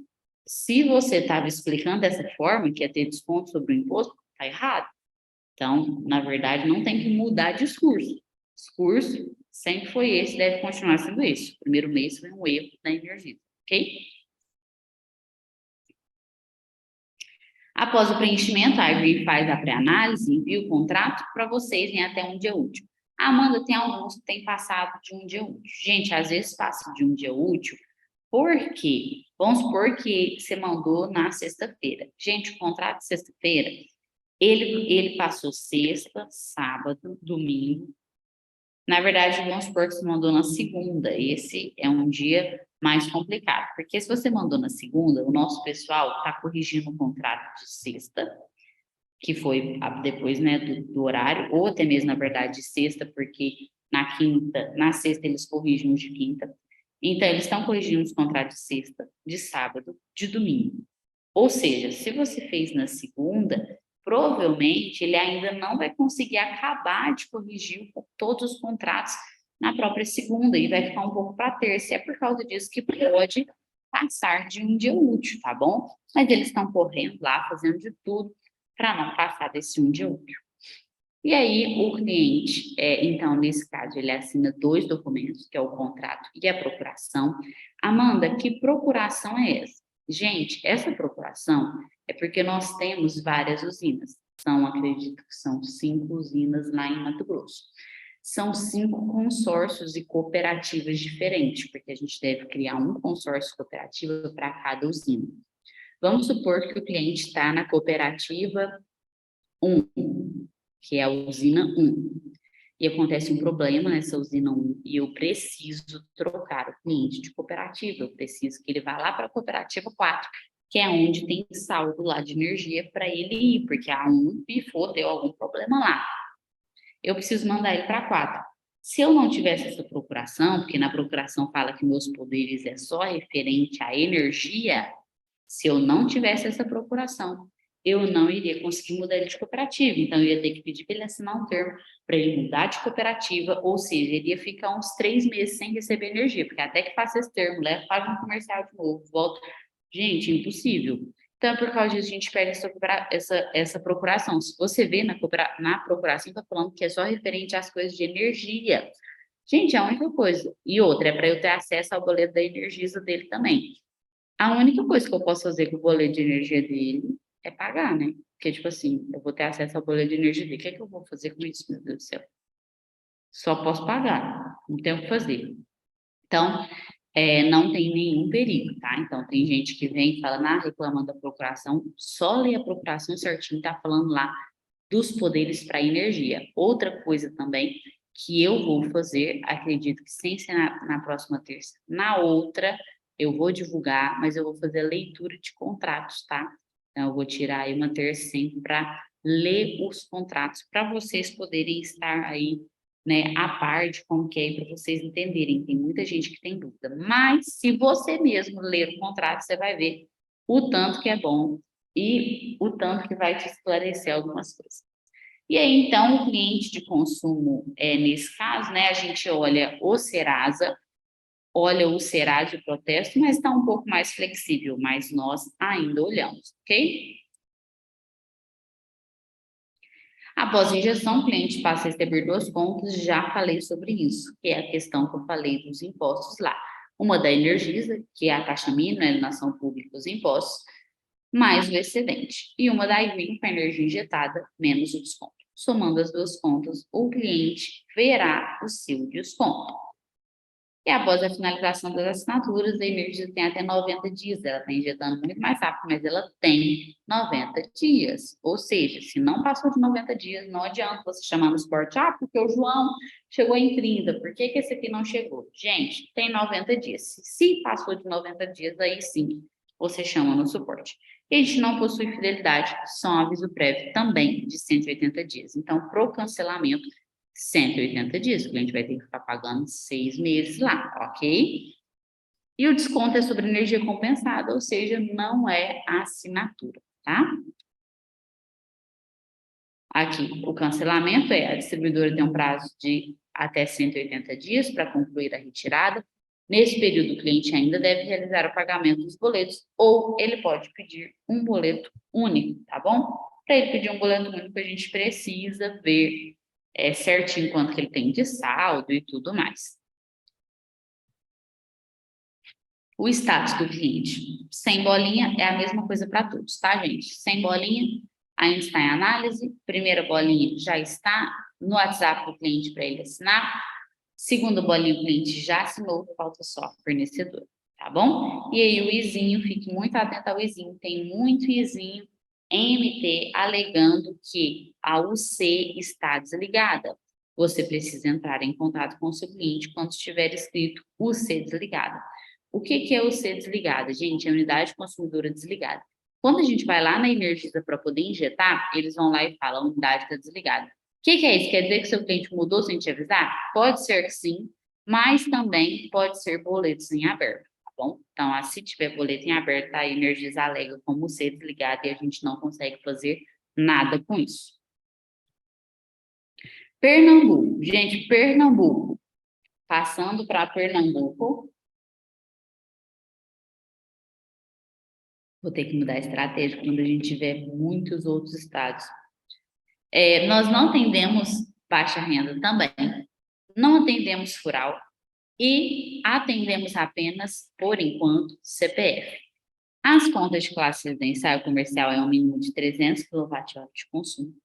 se você estava explicando dessa forma, que ia ter desconto sobre o imposto, está errado. Então, na verdade, não tem que mudar discurso. Discurso sempre foi esse, deve continuar sendo esse. O primeiro mês foi um erro da Energisa, ok? Após o preenchimento, a Green faz a pré-análise e envia o contrato para vocês em até um dia útil. A Amanda tem alguns que têm passado de um dia útil. Gente, às vezes passa de um dia útil, por quê? Vamos supor que você mandou na sexta-feira. Gente, o contrato de sexta-feira, ele passou sexta, sábado, domingo. Na verdade, vamos supor que você mandou na segunda. Esse é um dia mais complicado, porque se você mandou na segunda, o nosso pessoal está corrigindo o contrato de sexta, que foi depois, né, do horário, ou até mesmo, na verdade, de sexta, porque na sexta eles corrigem os de quinta. Então, eles estão corrigindo os contratos de sexta, de sábado, de domingo. Ou seja, se você fez na segunda, provavelmente ele ainda não vai conseguir acabar de corrigir todos os contratos na própria segunda e vai ficar um pouco para terça. É por causa disso que pode passar de um dia útil, tá bom? Mas eles estão correndo lá, fazendo de tudo para não passar desse um dia útil. E aí, o cliente, então, nesse caso, ele assina 2 documentos, que é o contrato e a procuração. Amanda, que procuração é essa? Gente, essa procuração é porque nós temos várias usinas. Acredito que são 5 usinas lá em Mato Grosso. São 5 consórcios e cooperativas diferentes, porque a gente deve criar um consórcio cooperativa para cada usina. Vamos supor que o cliente está na cooperativa 1, que é a usina 1. E acontece um problema nessa usina 1 e eu preciso trocar o cliente de cooperativa. Eu preciso que ele vá lá para a cooperativa 4, que é onde tem saldo lá de energia para ele ir, porque a 1 pifou, deu algum problema lá. Eu preciso mandar ele para a 4. Se eu não tivesse essa procuração, porque na procuração fala que meus poderes é só referente à energia, se eu não tivesse essa procuração, eu não iria conseguir mudar ele de cooperativa. Então, eu ia ter que pedir para ele assinar um termo para ele mudar de cooperativa, ou seja, ele ia ficar uns 3 meses sem receber energia, porque até que faça esse termo, leva, faz um comercial de novo, volta. Gente, impossível. Então, por causa disso, a gente pede essa procuração. Se você vê na procuração, está falando que é só referente às coisas de energia. Gente, é a única coisa. E outra, é para eu ter acesso ao boleto da Energisa dele também. A única coisa que eu posso fazer com o boleto de energia dele é pagar, né? Porque, tipo assim, eu vou ter acesso ao boleto de energia dele. O que é que eu vou fazer com isso, meu Deus do céu? Só posso pagar, não tenho o que fazer. Então, não tem nenhum perigo, tá? Então, tem gente que vem falando, reclamando da procuração, só lê a procuração certinho, tá falando lá dos poderes para energia. Outra coisa também que eu vou fazer, acredito que sem ser na próxima terça, na outra, eu vou divulgar, mas eu vou fazer a leitura de contratos, tá? Então, eu vou tirar aí uma terça sempre para ler os contratos, para vocês poderem estar aí, né, a par de como que é, para vocês entenderem. Tem muita gente que tem dúvida, mas se você mesmo ler o contrato, você vai ver o tanto que é bom e o tanto que vai te esclarecer algumas coisas. E aí, então, o cliente de consumo, nesse caso, né, a gente olha o Serasa, olha o Serasa de protesto, mas está um pouco mais flexível, mas nós ainda olhamos, ok? Após a injeção, o cliente passa a receber duas contas, já falei sobre isso, que é a questão que eu falei dos impostos lá. Uma da Energisa, que é a taxa mínima, a alienação pública dos impostos, mais o excedente. E uma da iGreen, com a energia injetada, menos o desconto. Somando as duas contas, o cliente verá o seu desconto. E após a finalização das assinaturas, a Energisa tem até 90 dias. Ela está injetando muito mais rápido, mas ela tem 90 dias. Ou seja, se não passou de 90 dias, não adianta você chamar no suporte. Ah, porque o João chegou em 30. Por que esse aqui não chegou? Gente, tem 90 dias. Se passou de 90 dias, aí sim, você chama no suporte. E a gente não possui fidelidade, só um aviso prévio também de 180 dias. Então, para o cancelamento, 180 dias, o cliente vai ter que ficar pagando 6 meses lá, ok? E o desconto é sobre energia compensada, ou seja, não é assinatura, tá? Aqui, o cancelamento a distribuidora tem um prazo de até 180 dias para concluir a retirada. Nesse período, o cliente ainda deve realizar o pagamento dos boletos ou ele pode pedir um boleto único, tá bom? Para ele pedir um boleto único, a gente precisa ver certinho quanto que ele tem de saldo e tudo mais. O status do cliente. Sem bolinha é a mesma coisa para todos, tá, gente? Sem bolinha, ainda está em análise. Primeira bolinha já está no WhatsApp do cliente para ele assinar. Segunda bolinha, o cliente já assinou, falta só fornecedor, tá bom? E aí o izinho, fique muito atento ao izinho. Tem muito izinho MT alegando que a UC está desligada. Você precisa entrar em contato com o seu cliente quando estiver escrito UC desligada. O que é UC desligada? Gente, é a unidade consumidora desligada. Quando a gente vai lá na Energisa para poder injetar, eles vão lá e falam, a unidade está desligada. O que é isso? Quer dizer que seu cliente mudou sem te avisar? Pode ser que sim, mas também pode ser boletos em aberto, tá bom? Então, se tiver boleto em aberto, a Energisa alega como ser desligado e a gente não consegue fazer nada com isso. Pernambuco. Gente, Pernambuco. Passando para Pernambuco. Vou ter que mudar a estratégia quando a gente tiver muitos outros estados. Nós não atendemos baixa renda também. Não atendemos rural e atendemos apenas, por enquanto, CPF. As contas de classe residencial e comercial é um mínimo de 300 kWh de consumo.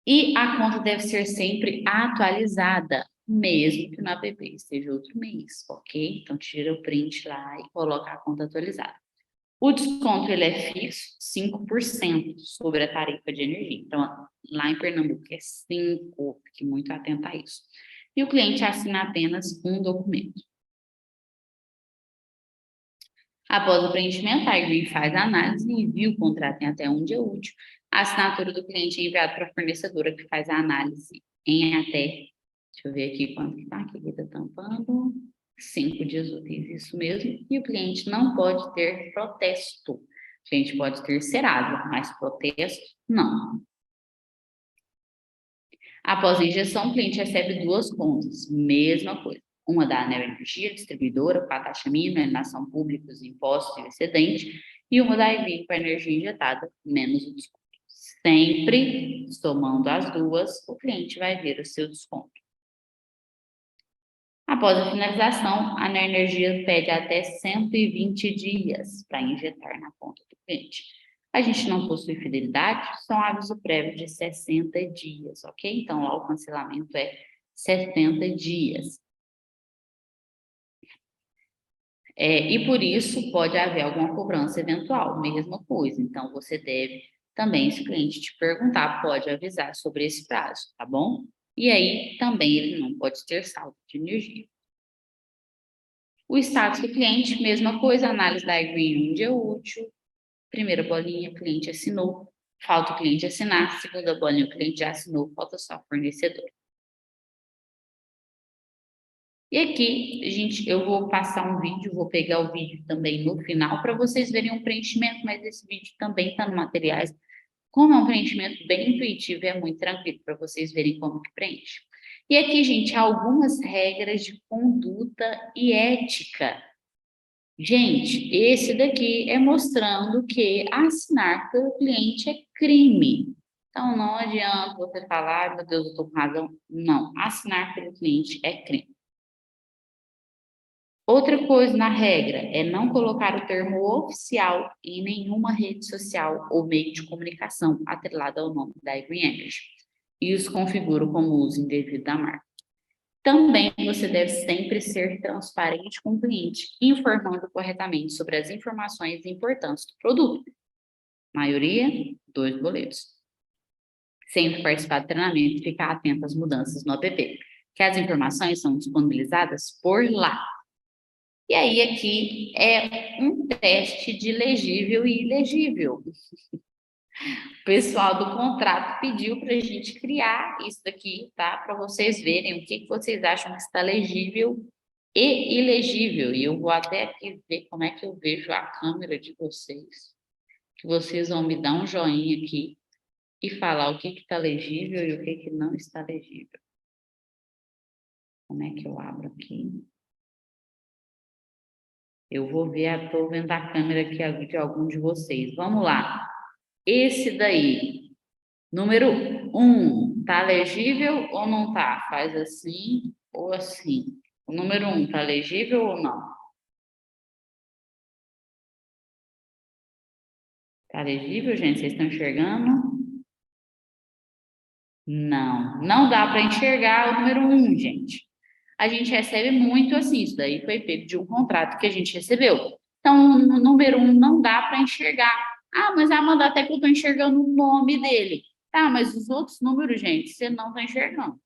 E a conta deve ser sempre atualizada, mesmo que no app esteja outro mês, ok? Então, tira o print lá e coloca a conta atualizada. O desconto ele é fixo, 5% sobre a tarifa de energia. Então, lá em Pernambuco é 5%, fique muito atento a isso. E o cliente assina apenas um documento. Após o preenchimento, a iGreen faz a análise e envia o contrato em até um dia útil. A assinatura do cliente é enviada para a fornecedora, que faz a análise em até, deixa eu ver aqui quanto que está, aqui está tampando, 5 dias úteis, isso mesmo. E o cliente não pode ter protesto. O cliente pode ter Serasa, mas protesto, não. Após a injeção, o cliente recebe duas contas, mesma coisa. Uma da ANEEL Energia, distribuidora, com a taxa mínima, alienação pública, os impostos e o excedente, e uma da IVI, com a energia injetada, menos o desconto. Sempre somando as duas, o cliente vai ver o seu desconto. Após a finalização, a ANEEL Energia pede até 120 dias para injetar na conta do cliente. A gente não possui fidelidade, só um aviso prévio de 60 dias, ok? Então, lá o cancelamento é 70 dias. E por isso pode haver alguma cobrança eventual, mesma coisa. Então, você deve também, se o cliente te perguntar, pode avisar sobre esse prazo, tá bom? E aí, também ele não pode ter saldo de energia. O status do cliente, mesma coisa, análise da iGreen, um dia útil. Primeira bolinha, cliente assinou, falta o cliente assinar. Segunda bolinha, o cliente já assinou, falta só fornecedor. E aqui, gente, eu vou passar um vídeo, vou pegar o vídeo também no final para vocês verem um preenchimento, mas esse vídeo também está no materiais. Como é um preenchimento bem intuitivo, é muito tranquilo para vocês verem como que preenche. E aqui, gente, algumas regras de conduta e ética. Gente, esse daqui é mostrando que assinar pelo cliente é crime. Então, não adianta você falar, meu Deus, eu estou com razão. Não, assinar pelo cliente é crime. Outra coisa na regra é não colocar o termo oficial em nenhuma rede social ou meio de comunicação atrelado ao nome da Green Energy. E os configuro como uso indevido da marca. Também você deve sempre ser transparente com o cliente, informando corretamente sobre as informações importantes do produto. Maioria, 2 boletos. Sempre participar do treinamento e ficar atento às mudanças no app, que as informações são disponibilizadas por lá. E aí, aqui é um teste de legível e ilegível. O pessoal do contrato pediu para a gente criar isso daqui, tá? Para vocês verem o que vocês acham que está legível e ilegível. E eu vou até aqui ver como é que eu vejo a câmera de vocês. Que vocês vão me dar um joinha aqui e falar o que está legível e o que não está legível. Como é que eu abro aqui? Eu vou ver, estou vendo a câmera aqui de algum de vocês. Vamos lá. Esse daí, número 1, tá legível ou não tá? Faz assim ou assim. O número 1 tá legível ou não? Tá legível, gente? Vocês estão enxergando? Não, não dá para enxergar o número 1, gente. A gente recebe muito assim, isso daí foi pego de um contrato que a gente recebeu. Então, no número 1 não dá para enxergar. Ah, mas Amanda, até que eu estou enxergando o nome dele. Tá, mas os outros números, gente, você não está enxergando.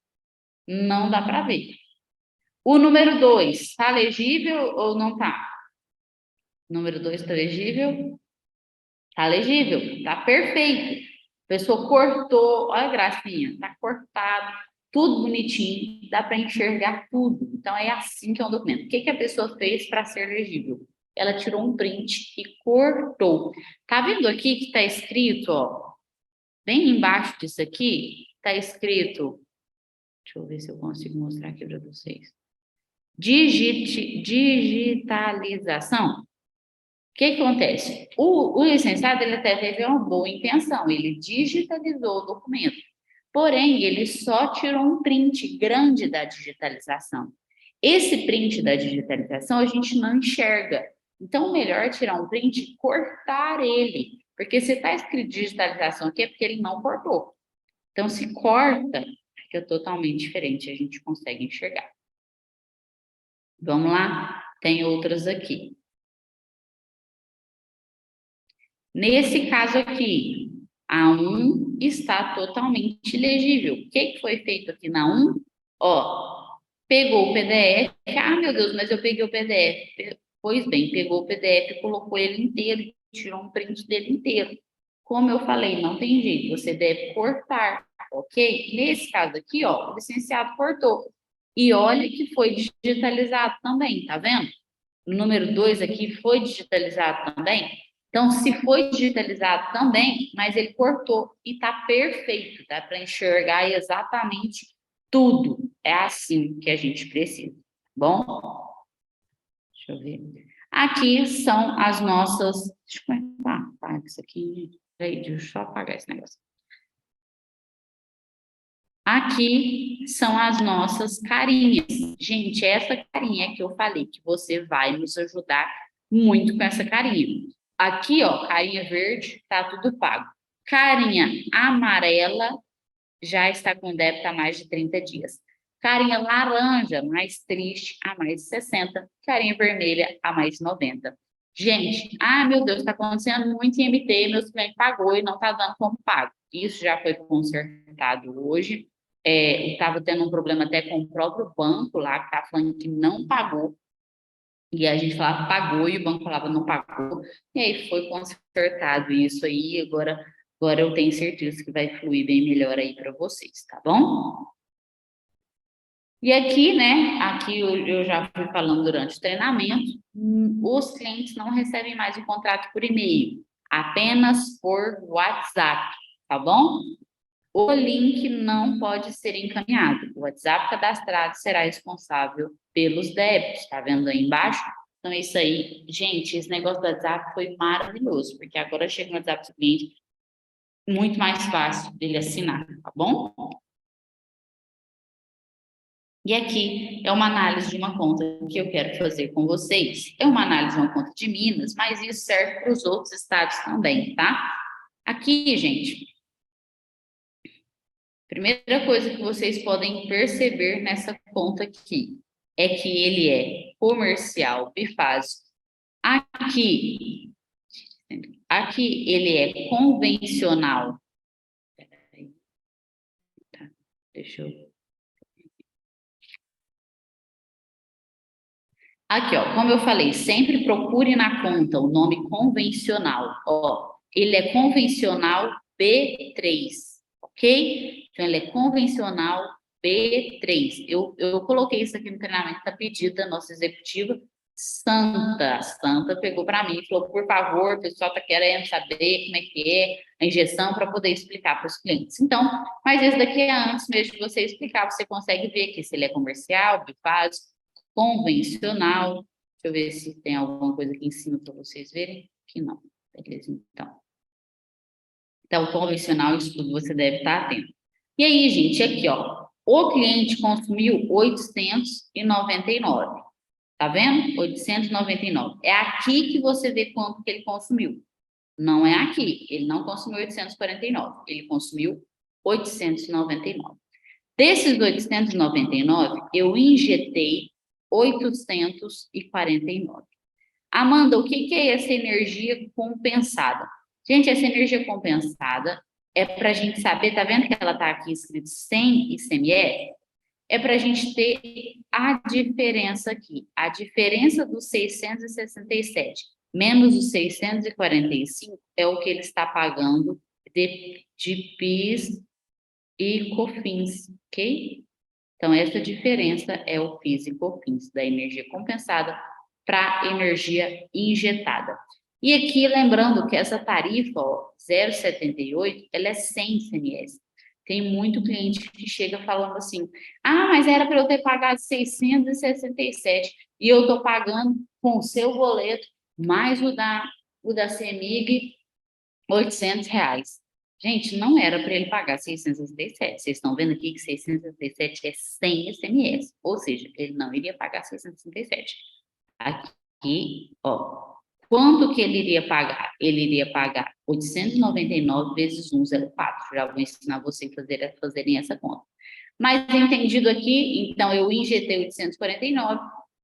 Não dá para ver. O número 2, está legível ou não está? Número 2 está legível? Está legível, está perfeito. A pessoa cortou, olha a gracinha, está cortado, tudo bonitinho, dá para enxergar tudo. Então, é assim que é um documento. O que, que a pessoa fez para ser legível? Ela tirou um print e cortou. Tá vendo aqui que está escrito, ó, bem embaixo disso aqui, está escrito, deixa eu ver se eu consigo mostrar aqui para vocês. Digitalização. O que acontece? O licenciado ele até teve uma boa intenção, ele digitalizou o documento, porém, ele só tirou um print grande da digitalização. Esse print da digitalização a gente não enxerga. Então, melhor é tirar um print e cortar ele, porque se está escrito digitalização aqui é porque ele não cortou. Então, se corta, fica totalmente diferente, a gente consegue enxergar. Vamos lá? Tem outras aqui. Nesse caso aqui, a 1 está totalmente legível. O que foi feito aqui na 1? Ó, pegou o PDF. Ah, meu Deus, mas eu peguei o PDF. Pois bem, pegou o PDF, colocou ele inteiro, tirou um print dele inteiro. Como eu falei, não tem jeito, você deve cortar, ok? Nesse caso aqui, ó, o licenciado cortou. E olha que foi digitalizado também, tá vendo? O número 2 aqui foi digitalizado também. Então, se foi digitalizado também, mas ele cortou e está perfeito, dá para enxergar exatamente tudo. É assim que a gente precisa. Bom, deixa eu ver. Aqui são as nossas. Deixa eu apagar isso aqui. Peraí, deixa eu só apagar esse negócio. Aqui são as nossas carinhas. Gente, essa carinha que eu falei que você vai nos ajudar muito com essa carinha. Aqui, ó, carinha verde, tá tudo pago. Carinha amarela já está com débito há mais de 30 dias. Carinha laranja, mais triste, há mais de 60. Carinha vermelha, há mais de 90. Gente, meu Deus, está acontecendo muito em MT, meus clientes pagou e não está dando como pago. Isso já foi consertado hoje. Estava tendo um problema até com o próprio banco lá, que está falando que não pagou. E a gente falava pagou e o banco falava não pagou. E aí foi consertado isso aí. Agora eu tenho certeza que vai fluir bem melhor aí para vocês, tá bom? E aqui, né, aqui eu já fui falando durante o treinamento, os clientes não recebem mais o contrato por e-mail, apenas por WhatsApp, tá bom? O link não pode ser encaminhado. O WhatsApp cadastrado será responsável pelos débitos, tá vendo aí embaixo? Então, é isso aí. Gente, esse negócio do WhatsApp foi maravilhoso, porque agora chega no WhatsApp do cliente, muito mais fácil dele assinar, tá bom? E aqui é uma análise de uma conta que eu quero fazer com vocês. É uma análise de uma conta de Minas, mas isso serve para os outros estados também, tá? Aqui, gente, primeira coisa que vocês podem perceber nessa conta aqui é que ele é comercial bifásico. Aqui, aqui ele é convencional. Tá, deixa eu. Aqui, ó, como eu falei, sempre procure na conta o nome convencional. Ó, ele é convencional B3, ok? Então, ele é convencional B3. Eu coloquei isso aqui no treinamento da pedida, nossa executiva, Santa pegou para mim e falou, por favor, o pessoal está querendo saber como é que é a injeção para poder explicar para os clientes. Então, mas esse daqui é antes mesmo de você explicar, você consegue ver que se ele é comercial, bifásico, convencional. Deixa eu ver se tem alguma coisa aqui em cima para vocês verem. Que não. Beleza, então. Então, convencional, isso tudo você deve estar atento. E aí, gente, aqui, ó. O cliente consumiu 899. Tá vendo? 899. É aqui que você vê quanto que ele consumiu. Não é aqui. Ele não consumiu 849. Ele consumiu 899. Desses 899, eu injetei 849. Amanda, o que é essa energia compensada? Gente, essa energia compensada é para a gente saber, tá vendo que ela está aqui escrito 100 ICMS? É para a gente ter a diferença aqui. A diferença dos 667 menos os 645 é o que ele está pagando de PIS e COFINS, ok? Então, essa diferença é o PIS e COFINS, da energia compensada para energia injetada. E aqui, lembrando que essa tarifa, ó, 0,78, ela é sem ICMS. Tem muito cliente que chega falando assim, ah, mas era para eu ter pagado 667 e eu estou pagando com o seu boleto mais o da CEMIG, R$ 800. Gente, não era para ele pagar 667. Vocês estão vendo aqui que 667 é sem ICMS, ou seja, ele não iria pagar 667. Aqui, ó, quanto que ele iria pagar? Ele iria pagar 899 vezes 104. Já vou ensinar vocês a fazerem essa conta. Mas entendido aqui, então eu injetei 849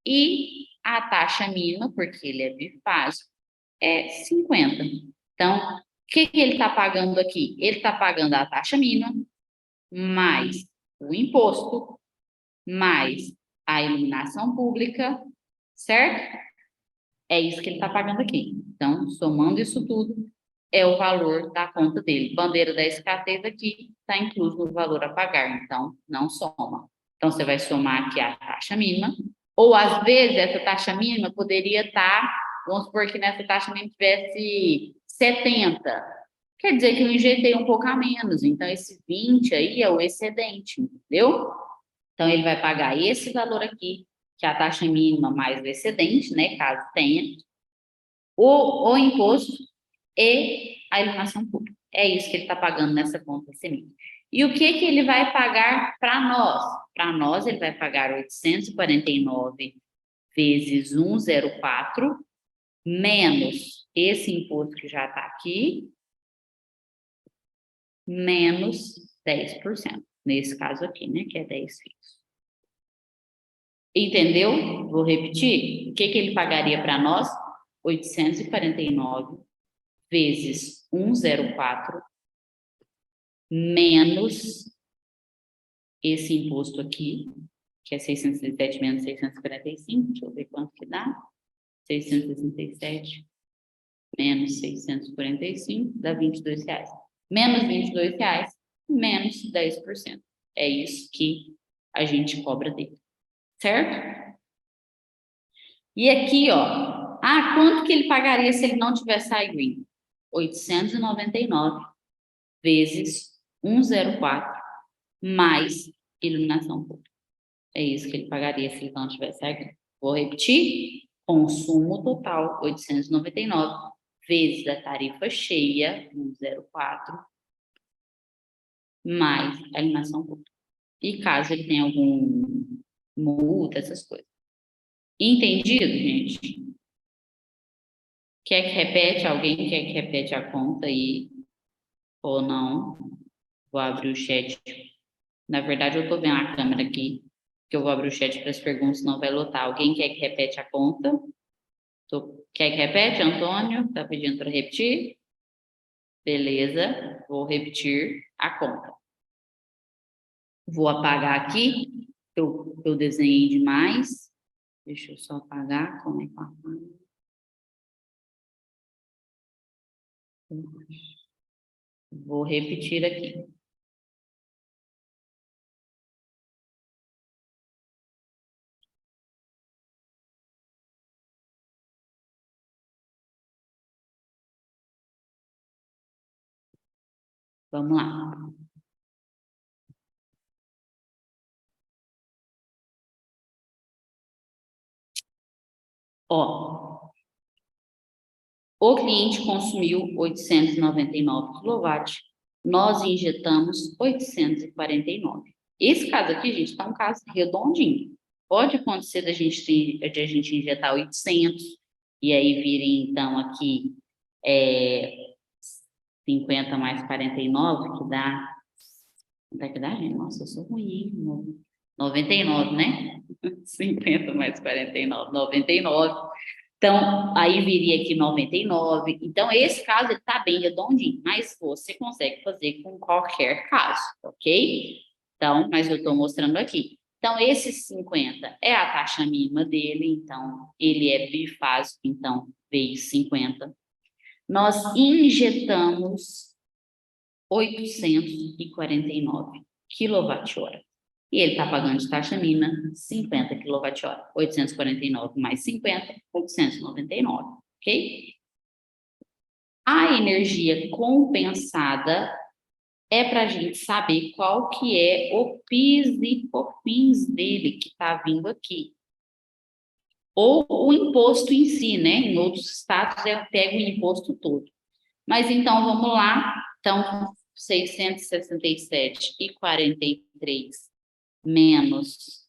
e a taxa mínima, porque ele é bifásico, é 50. Então, o que ele está pagando aqui? Ele está pagando a taxa mínima, mais o imposto, mais a iluminação pública, certo? É isso que ele está pagando aqui. Então, somando isso tudo, é o valor da conta dele. Bandeira da SKT daqui está incluso no valor a pagar, então não soma. Então, você vai somar aqui a taxa mínima, ou às vezes essa taxa mínima poderia estar, vamos supor que nessa taxa mínima tivesse 70. Quer dizer que eu injetei um pouco a menos, então esse 20 aí é o excedente, entendeu? Então, ele vai pagar esse valor aqui, que é a taxa mínima mais o excedente, né, caso tenha, o imposto e a iluminação pública. É isso que ele está pagando nessa conta CEMIG. E o que ele vai pagar para nós? Para nós, ele vai pagar 849 vezes 104, menos esse imposto que já está aqui, menos 10%. Nesse caso aqui, né, que é 10 fixo. Entendeu? Vou repetir. O que ele pagaria para nós? 849 vezes 104 menos esse imposto aqui, que é 667 menos 645. Deixa eu ver quanto que dá. 667 menos 645 dá R$ 22. Menos R$ 22, menos 10%. É isso que a gente cobra dele, certo? E aqui, ó, quanto que ele pagaria se ele não tivesse iGreen? 899 vezes 104 mais iluminação pública. É isso que ele pagaria se ele não tivesse iGreen. Vou repetir. Consumo total, 899 vezes a tarifa cheia, 104, mais a iluminação pública. E caso ele tenha algum multa, essas coisas. Entendido, gente? Quer que repete? Alguém quer que repete a conta aí? Ou não? Vou abrir o chat. Na verdade, eu estou vendo a câmera aqui, que eu vou abrir o chat para as perguntas, senão vai lotar. Alguém quer que repete a conta? Quer que repete, Antônio? Está pedindo para repetir? Beleza, vou repetir a conta. Vou apagar aqui, eu desenhei demais. Deixa eu só apagar, como é que eu apago? Vou repetir aqui. Vamos lá. Ó, o cliente consumiu 899 kW, nós injetamos 849. Esse caso aqui, gente, está um caso redondinho. Pode acontecer de a gente injetar 800 e aí virem, então, aqui 50 mais 49, que dá... Quanto é que dá, gente? Nossa, eu sou ruim, hein? 99, né? 50 mais 49, 99. Então, aí viria aqui 99. Então, esse caso ele está bem redondinho, mas você consegue fazer com qualquer caso, ok? Então, mas eu estou mostrando aqui. Então, esse 50 é a taxa mínima dele, então, ele é bifásico, então, vezes 50. Nós injetamos 849 kWh. E ele está pagando de taxa mínima 50 kWh. 849 mais 50, 899, ok? A energia compensada é para a gente saber qual que é o PIS e COFINS dele que está vindo aqui. Ou o imposto em si, né? Em outros estados eu pego o imposto todo. Mas então, vamos lá. Então, 667,43 menos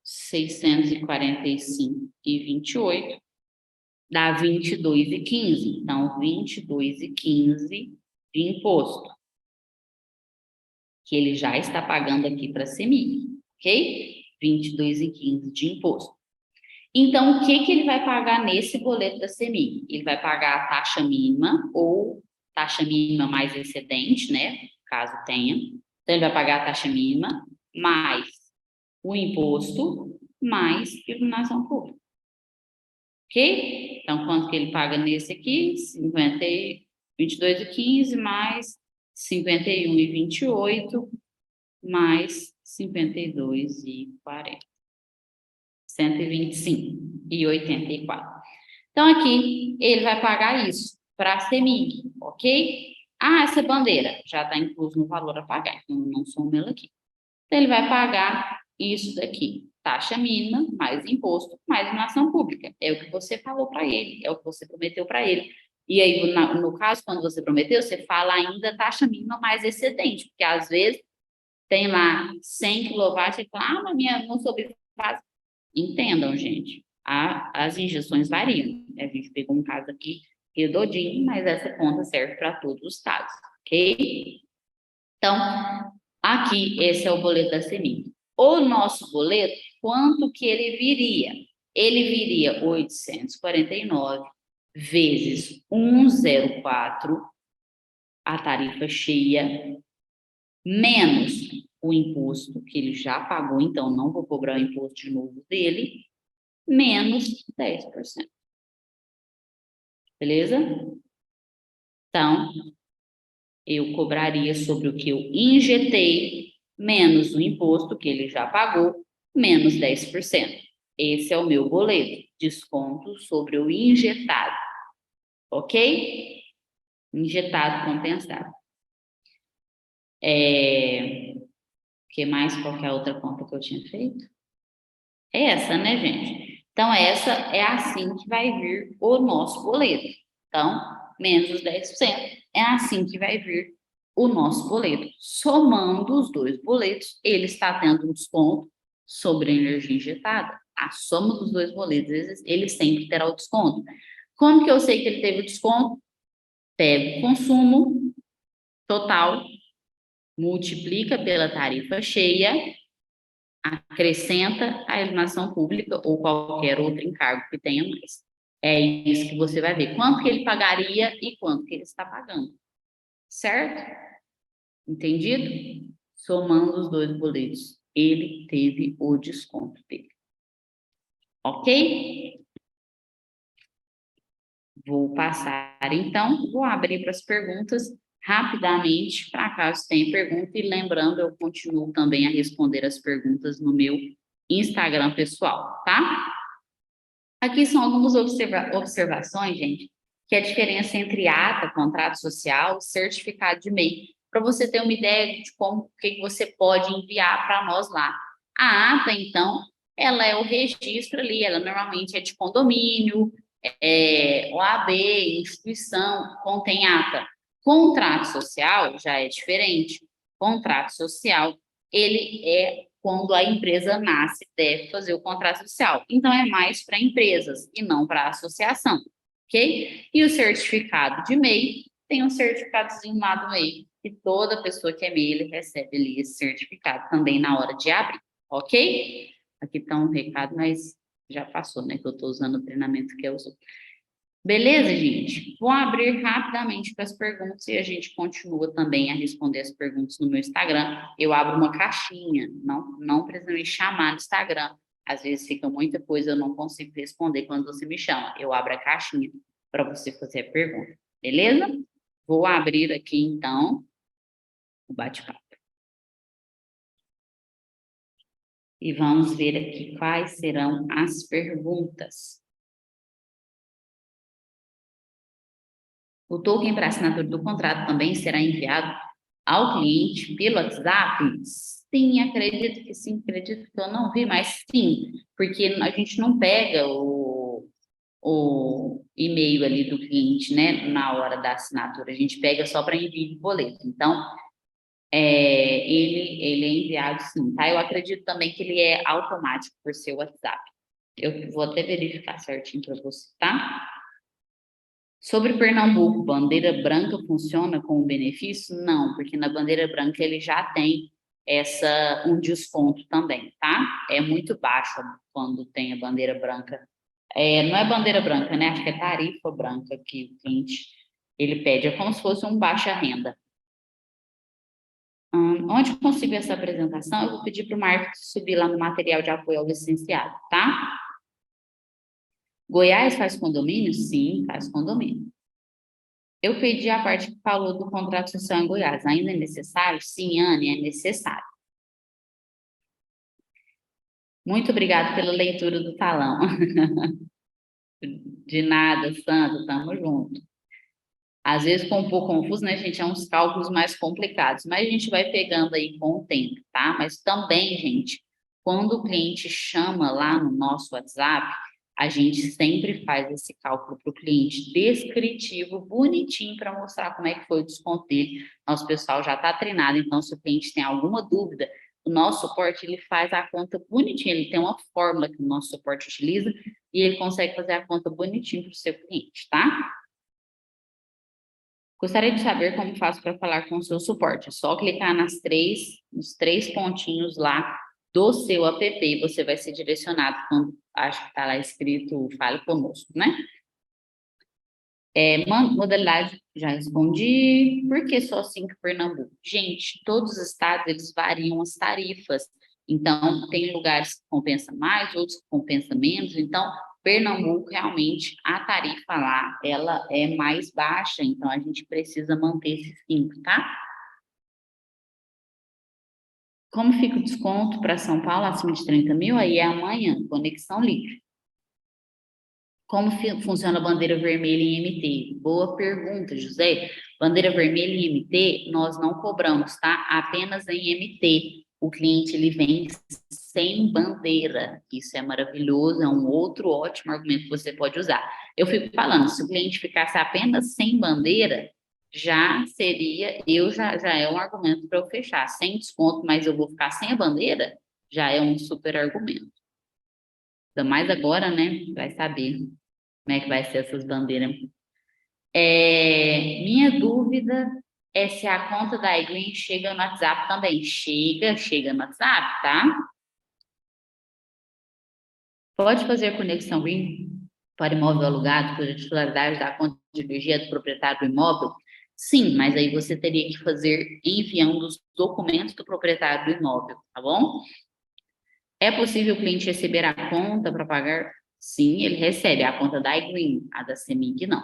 645,28 dá 22,15. Então, 22,15 de imposto, que ele já está pagando aqui para a CEMIG, ok? 22,15 de imposto. Então, o que ele vai pagar nesse boleto da CEMIG? Ele vai pagar a taxa mínima ou taxa mínima mais excedente, né? Caso tenha. Então, ele vai pagar a taxa mínima mais o imposto mais iluminação pública. Ok? Então, quanto que ele paga nesse aqui? 22,15 mais 51,28 mais 52,40. 125,84. Então, aqui, ele vai pagar isso para a CEMIG, ok? Essa bandeira já está incluso no valor a pagar, então não soma ela aqui. Então, ele vai pagar isso daqui, taxa mínima, mais imposto, mais iluminação pública. É o que você falou para ele, é o que você prometeu para ele. E aí, no caso, quando você prometeu, você fala ainda taxa mínima mais excedente, porque às vezes tem lá 100 kW, e fala, mas minha não soube fazer. Entendam, gente, as injeções variam. A gente pegou um caso aqui redondinho, mas essa conta serve para todos os casos, ok? Então, aqui, esse é o boleto da CEMIG. O nosso boleto, quanto que ele viria? Ele viria 849 vezes 104, a tarifa cheia, menos o imposto, que ele já pagou, então não vou cobrar o imposto de novo dele, menos 10%. Beleza? Então, eu cobraria sobre o que eu injetei menos o imposto que ele já pagou, menos 10%. Esse é o meu boleto, desconto sobre o injetado, ok? Injetado compensado. Que mais? Qual que é a outra conta que eu tinha feito? É essa, né, gente? Então, essa é assim que vai vir o nosso boleto. Então, menos os 10%. É assim que vai vir o nosso boleto. Somando os dois boletos, ele está tendo um desconto sobre a energia injetada. A soma dos dois boletos, ele sempre terá o desconto. Como que eu sei que ele teve o desconto? Pego o consumo total, multiplica pela tarifa cheia, acrescenta a iluminação pública ou qualquer outro encargo que tenha mais. É isso que você vai ver. Quanto que ele pagaria e quanto que ele está pagando. Certo? Entendido? Somando os dois boletos, ele teve o desconto dele. Ok? Vou passar, então, vou abrir para as perguntas rapidamente, para caso tenha pergunta, e lembrando, eu continuo também a responder as perguntas no meu Instagram pessoal, tá? Aqui são algumas observações, gente, que é a diferença entre ata, contrato social, certificado de MEI, para você ter uma ideia de como que você pode enviar para nós lá. A ata, então, ela é o registro ali, ela normalmente é de condomínio, OAB, instituição, contém ata. Contrato social já é diferente. Contrato social, ele é quando a empresa nasce, deve fazer o contrato social. Então, é mais para empresas e não para associação, ok? E o certificado de MEI, tem um certificadozinho lá do MEI, que toda pessoa que é MEI, ele recebe ali esse certificado também na hora de abrir, ok? Aqui está um recado, mas já passou, né? Que eu estou usando o treinamento que eu uso. Beleza, gente? Vou abrir rapidamente para as perguntas e a gente continua também a responder as perguntas no meu Instagram. Eu abro uma caixinha, não precisa me chamar no Instagram. Às vezes fica muita coisa, eu não consigo responder quando você me chama. Eu abro a caixinha para você fazer a pergunta, beleza? Vou abrir aqui, então, o bate-papo. E vamos ver aqui quais serão as perguntas. O token para assinatura do contrato também será enviado ao cliente pelo WhatsApp? Sim, acredito que sim, acredito que eu não vi, mas sim, porque a gente não pega o e-mail ali do cliente, né, na hora da assinatura, a gente pega só para envio de boleto. Então, ele é enviado sim, tá? Eu acredito também que ele é automático por ser o WhatsApp. Eu vou até verificar certinho para você, tá? Sobre Pernambuco, bandeira branca funciona como benefício? Não, porque na bandeira branca ele já tem um desconto também, tá? É muito baixo quando tem a bandeira branca. Não é bandeira branca, né? Acho que é tarifa branca que o cliente ele pede. É como se fosse um baixa renda. Onde eu consigo essa apresentação? Eu vou pedir para o Marcos subir lá no material de apoio ao licenciado, tá? Goiás faz condomínio? Sim, faz condomínio. Eu pedi a parte que falou do contrato social em Goiás. Ainda é necessário? Sim, Anne, é necessário. Muito obrigada pela leitura do talão. De nada, Sandra, tamo junto. Às vezes ficou um pouco confuso, né, gente? É uns cálculos mais complicados, mas a gente vai pegando aí com o tempo, tá? Mas também, gente, quando o cliente chama lá no nosso WhatsApp, a gente sempre faz esse cálculo para o cliente descritivo, bonitinho, para mostrar como é que foi o desconto dele. Nosso pessoal já está treinado, então se o cliente tem alguma dúvida, o nosso suporte ele faz a conta bonitinho, ele tem uma fórmula que o nosso suporte utiliza e ele consegue fazer a conta bonitinho para o seu cliente, tá? Gostaria de saber como faço para falar com o seu suporte. É só clicar nos três pontinhos lá do seu app e você vai ser direcionado quando acho que está lá escrito Fale Conosco, né? Modalidade, já respondi. Por que só 5 Pernambuco? Gente, todos os estados, eles variam as tarifas. Então, tem lugares que compensa mais, outros que compensa menos. Então, Pernambuco, realmente, a tarifa lá, ela é mais baixa. Então, a gente precisa manter esses 5, tá? Como fica o desconto para São Paulo acima de 30 mil? Aí é amanhã, conexão livre. Como funciona a bandeira vermelha em MT? Boa pergunta, José. Bandeira vermelha em MT, nós não cobramos, tá? Apenas em MT. O cliente, ele vem sem bandeira. Isso é maravilhoso, é um outro ótimo argumento que você pode usar. Eu fico falando, se o cliente ficasse apenas sem bandeira, já seria, já é um argumento para eu fechar. Sem desconto, mas eu vou ficar sem a bandeira, já é um super argumento. Ainda mais agora, né? Vai saber como é que vai ser essas bandeiras. Minha dúvida é se a conta da iGreen chega no WhatsApp também. Chega no WhatsApp, tá? Pode fazer conexão Green para imóvel alugado por titularidade da conta de energia do proprietário do imóvel? Sim, mas aí você teria que fazer enviando os documentos do proprietário do imóvel, tá bom? É possível o cliente receber a conta para pagar? Sim, ele recebe a conta da iGreen, a da CEMIG não.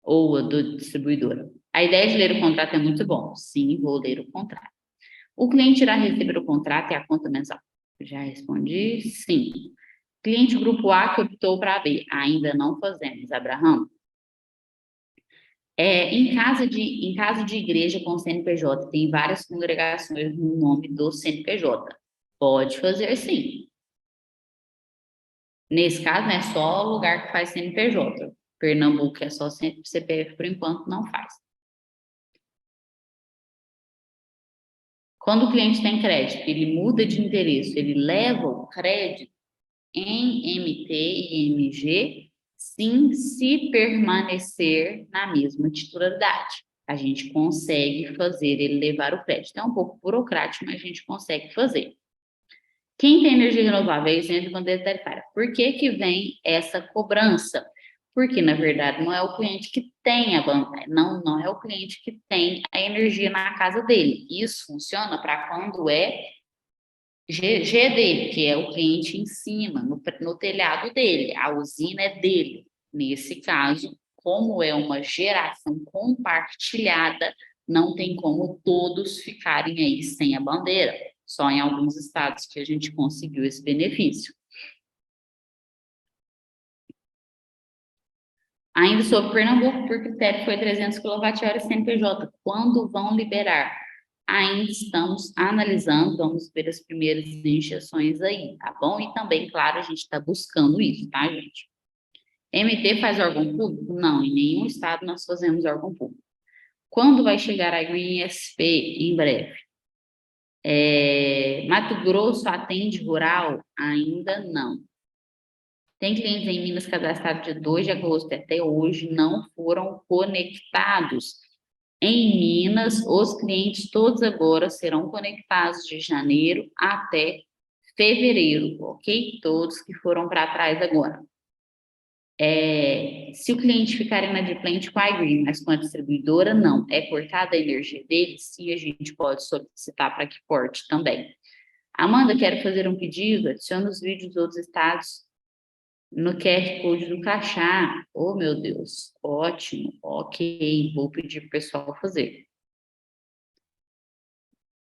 Ou a do distribuidora. A ideia de ler o contrato é muito bom. Sim, vou ler o contrato. O cliente irá receber o contrato e a conta mensal. Já respondi, sim. Cliente grupo A que optou para B. Ainda não fazemos, Abraham. Em caso de igreja com CNPJ, tem várias congregações no nome do CNPJ. Pode fazer, sim. Nesse caso, é só o lugar que faz CNPJ. Pernambuco é só CPF, por enquanto, não faz. Quando o cliente tem crédito, ele muda de endereço, ele leva o crédito em MT e MG, sim, se permanecer na mesma titularidade. A gente consegue fazer ele levar o crédito. É um pouco burocrático, mas a gente consegue fazer. Quem tem energia renovável é isento de bandeira tarifária. Por que que vem essa cobrança? Porque, na verdade, não é o cliente que tem a bandeira, não é o cliente que tem a energia na casa dele. Isso funciona para quando é GD, que é o cliente em cima, no telhado dele, a usina é dele. Nesse caso, como é uma geração compartilhada, não tem como todos ficarem aí sem a bandeira. Só em alguns estados que a gente conseguiu esse benefício. Ainda sobre Pernambuco, por critério foi 300 kWh CNPJ. Quando vão liberar? Ainda estamos analisando, vamos ver as primeiras injeções aí, tá bom? E também, claro, a gente está buscando isso, tá, gente? MT faz órgão público? Não, em nenhum estado nós fazemos órgão público. Quando vai chegar a Green SP? Em breve. Mato Grosso atende rural? Ainda não. Tem clientes em Minas cadastrados de 2 de agosto até hoje, não foram conectados. Em Minas, os clientes todos agora serão conectados de janeiro até fevereiro, ok? Todos que foram para trás agora. Se o cliente ficar inadimplente com a iGreen, mas com a distribuidora, não. É cortada a energia dele? Sim, a gente pode solicitar para que corte também. Amanda, quero fazer um pedido, adiciona os vídeos dos outros estados no QR Code do Crachá. Oh, meu Deus, ótimo, ok, vou pedir para o pessoal fazer.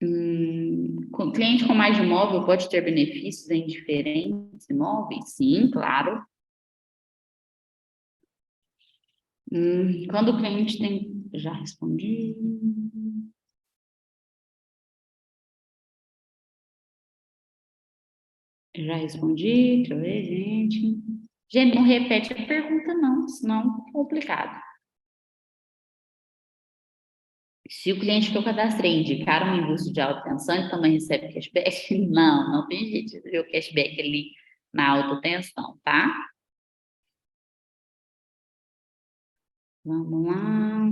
Cliente com mais de imóvel pode ter benefícios em diferentes imóveis? Sim, claro. Quando o cliente tem... Já respondi. Já respondi, deixa eu ver, gente. Gente, não repete a pergunta, não, senão é complicado. Se o cliente que eu cadastrei indicar uma indústria de alta tensão, ele também recebe cashback? Não, não tem jeito de ver o cashback ali na alta tensão, tá? Vamos lá.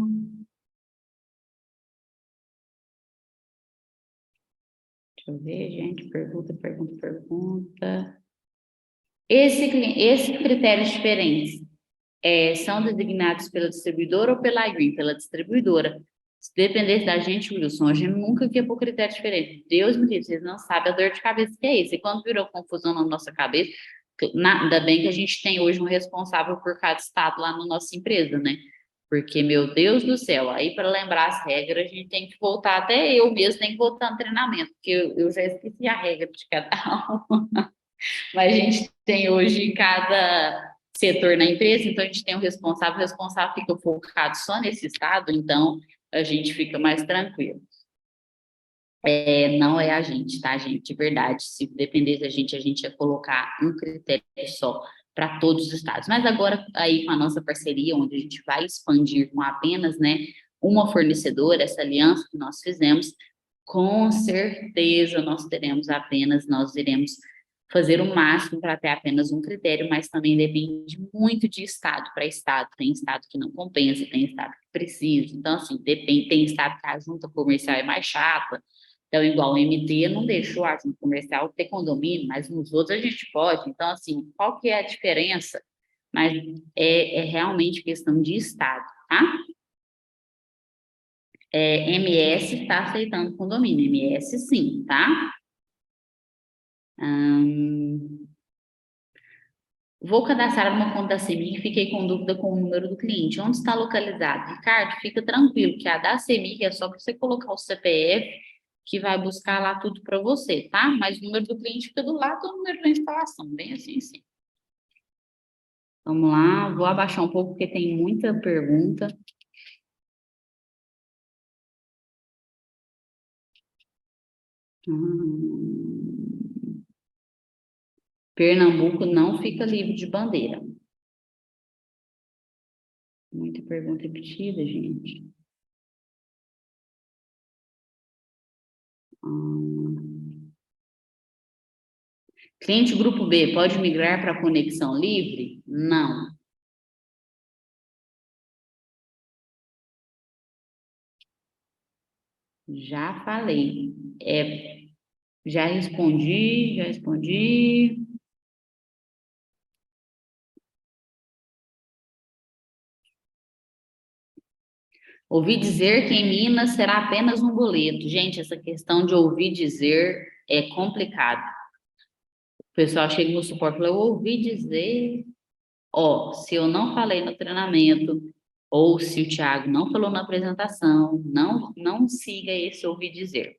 Deixa eu ver, gente. Pergunta. Esses critérios diferentes são designados pela distribuidora ou pela iGreen? Pela distribuidora. Se dependesse da gente, Wilson, a gente nunca ia por critério diferente. Deus me livre, vocês não sabem a dor de cabeça que é isso. E quando virou confusão na nossa cabeça, ainda bem que a gente tem hoje um responsável por cada estado lá na nossa empresa, né? Porque, meu Deus do céu, aí para lembrar as regras, a gente tem que voltar, até eu mesmo tenho que voltar no treinamento, porque eu já esqueci a regra de cada um. Mas a gente tem hoje em cada setor na empresa, então a gente tem o responsável fica focado só nesse estado, então a gente fica mais tranquilo. Não é a gente, tá, gente? De verdade, se dependesse da gente, a gente ia colocar um critério só para todos os estados. Mas agora, aí com a nossa parceria, onde a gente vai expandir com apenas, né, uma fornecedora, essa aliança que nós fizemos, com certeza nós iremos fazer o máximo para ter apenas um critério, mas também depende muito de estado para estado. Tem estado que não compensa, tem estado que precisa. Então, assim, depende, tem estado que a junta comercial é mais chata. Então, igual o MT não deixou a junta comercial ter condomínio, mas nos outros a gente pode. Então, assim, qual que é a diferença? Mas é realmente questão de estado, tá? MS está aceitando condomínio, MS sim, tá? Vou cadastrar uma conta da CEMIG e fiquei com dúvida com o número do cliente. Onde está localizado? Ricardo, fica tranquilo, que a da CEMIG é só para você colocar o CPF, que vai buscar lá tudo para você, tá? Mas o número do cliente fica do lado do número da instalação, bem assim, sim. Vamos lá, vou abaixar um pouco, porque tem muita pergunta. Pernambuco não fica livre de bandeira. Muita pergunta repetida, gente. Cliente grupo B pode migrar para conexão livre? Não. Já falei. Já respondi. Ouvi dizer que em Minas será apenas um boleto. Gente, essa questão de ouvir dizer é complicado. O pessoal chega no suporte e fala, eu ouvi dizer. Ó, se eu não falei no treinamento, ou se o Thiago não falou na apresentação, não siga esse ouvir dizer.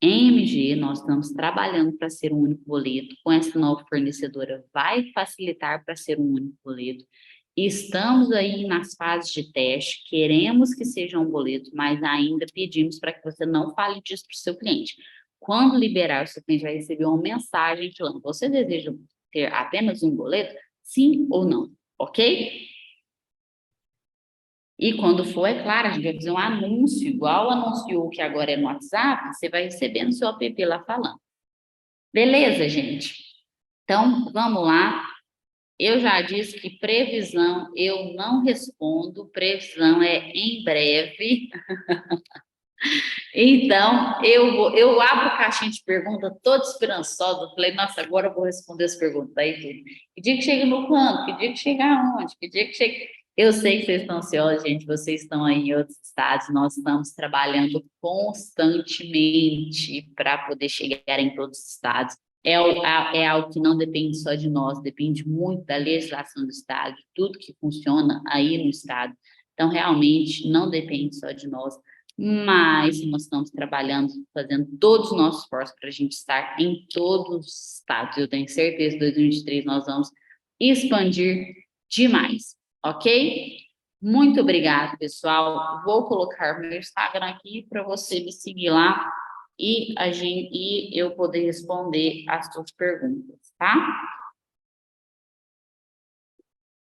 Em MG, nós estamos trabalhando para ser um único boleto. Com essa nova fornecedora, vai facilitar para ser um único boleto. Estamos aí nas fases de teste, queremos que seja um boleto, mas ainda pedimos para que você não fale disso para o seu cliente. Quando liberar, o seu cliente vai receber uma mensagem falando: você deseja ter apenas um boleto? Sim ou não? Ok? E quando for, é claro, a gente vai fazer um anúncio, igual anunciou que agora é no WhatsApp, você vai receber no seu app lá falando. Beleza, gente? Então, vamos lá. Eu já disse que previsão eu não respondo, previsão é em breve. Então, eu abro caixinha de pergunta toda esperançosa. Falei, nossa, agora eu vou responder as perguntas. Aí, tudo. Que dia que chega no quando? Que dia que chega aonde? Que dia que chega. Eu sei que vocês estão ansiosos, gente. Vocês estão aí em outros estados. Nós estamos trabalhando constantemente para poder chegar em todos os estados. É algo que não depende só de nós, depende muito da legislação do estado, de tudo que funciona aí no estado. Então, realmente, não depende só de nós, mas nós estamos trabalhando, fazendo todos os nossos esforços para a gente estar em todos os estados. Eu tenho certeza que em 2023 nós vamos expandir demais, ok? Muito obrigada, pessoal. Vou colocar meu Instagram aqui para você me seguir lá e eu poder responder as suas perguntas, tá?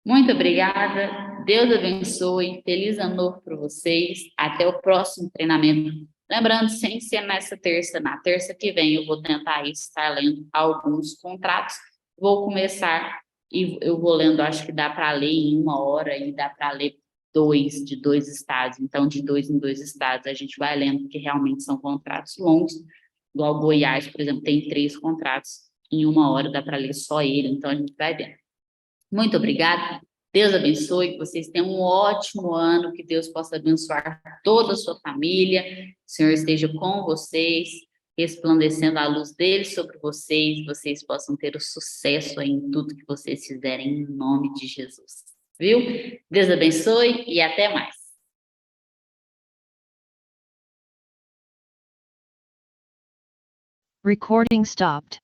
Muito obrigada. Deus abençoe. Feliz ano novo para vocês. Até o próximo treinamento. Lembrando, sem ser nessa terça, na terça que vem, eu vou tentar estar lendo alguns contratos. Vou começar e eu vou lendo, acho que dá para ler em uma hora e dá para ler de dois estados. Então, de dois em dois estados, a gente vai lendo, porque realmente são contratos longos. Igual Goiás, por exemplo, tem 3 contratos em uma hora, dá para ler só ele. Então, a gente vai vendo. Muito obrigada. Deus abençoe, que vocês tenham um ótimo ano, que Deus possa abençoar toda a sua família, o Senhor esteja com vocês, resplandecendo a luz dele sobre vocês, vocês possam ter o sucesso em tudo que vocês fizerem, em nome de Jesus. viu? Deus abençoe e até mais. Recording stopped.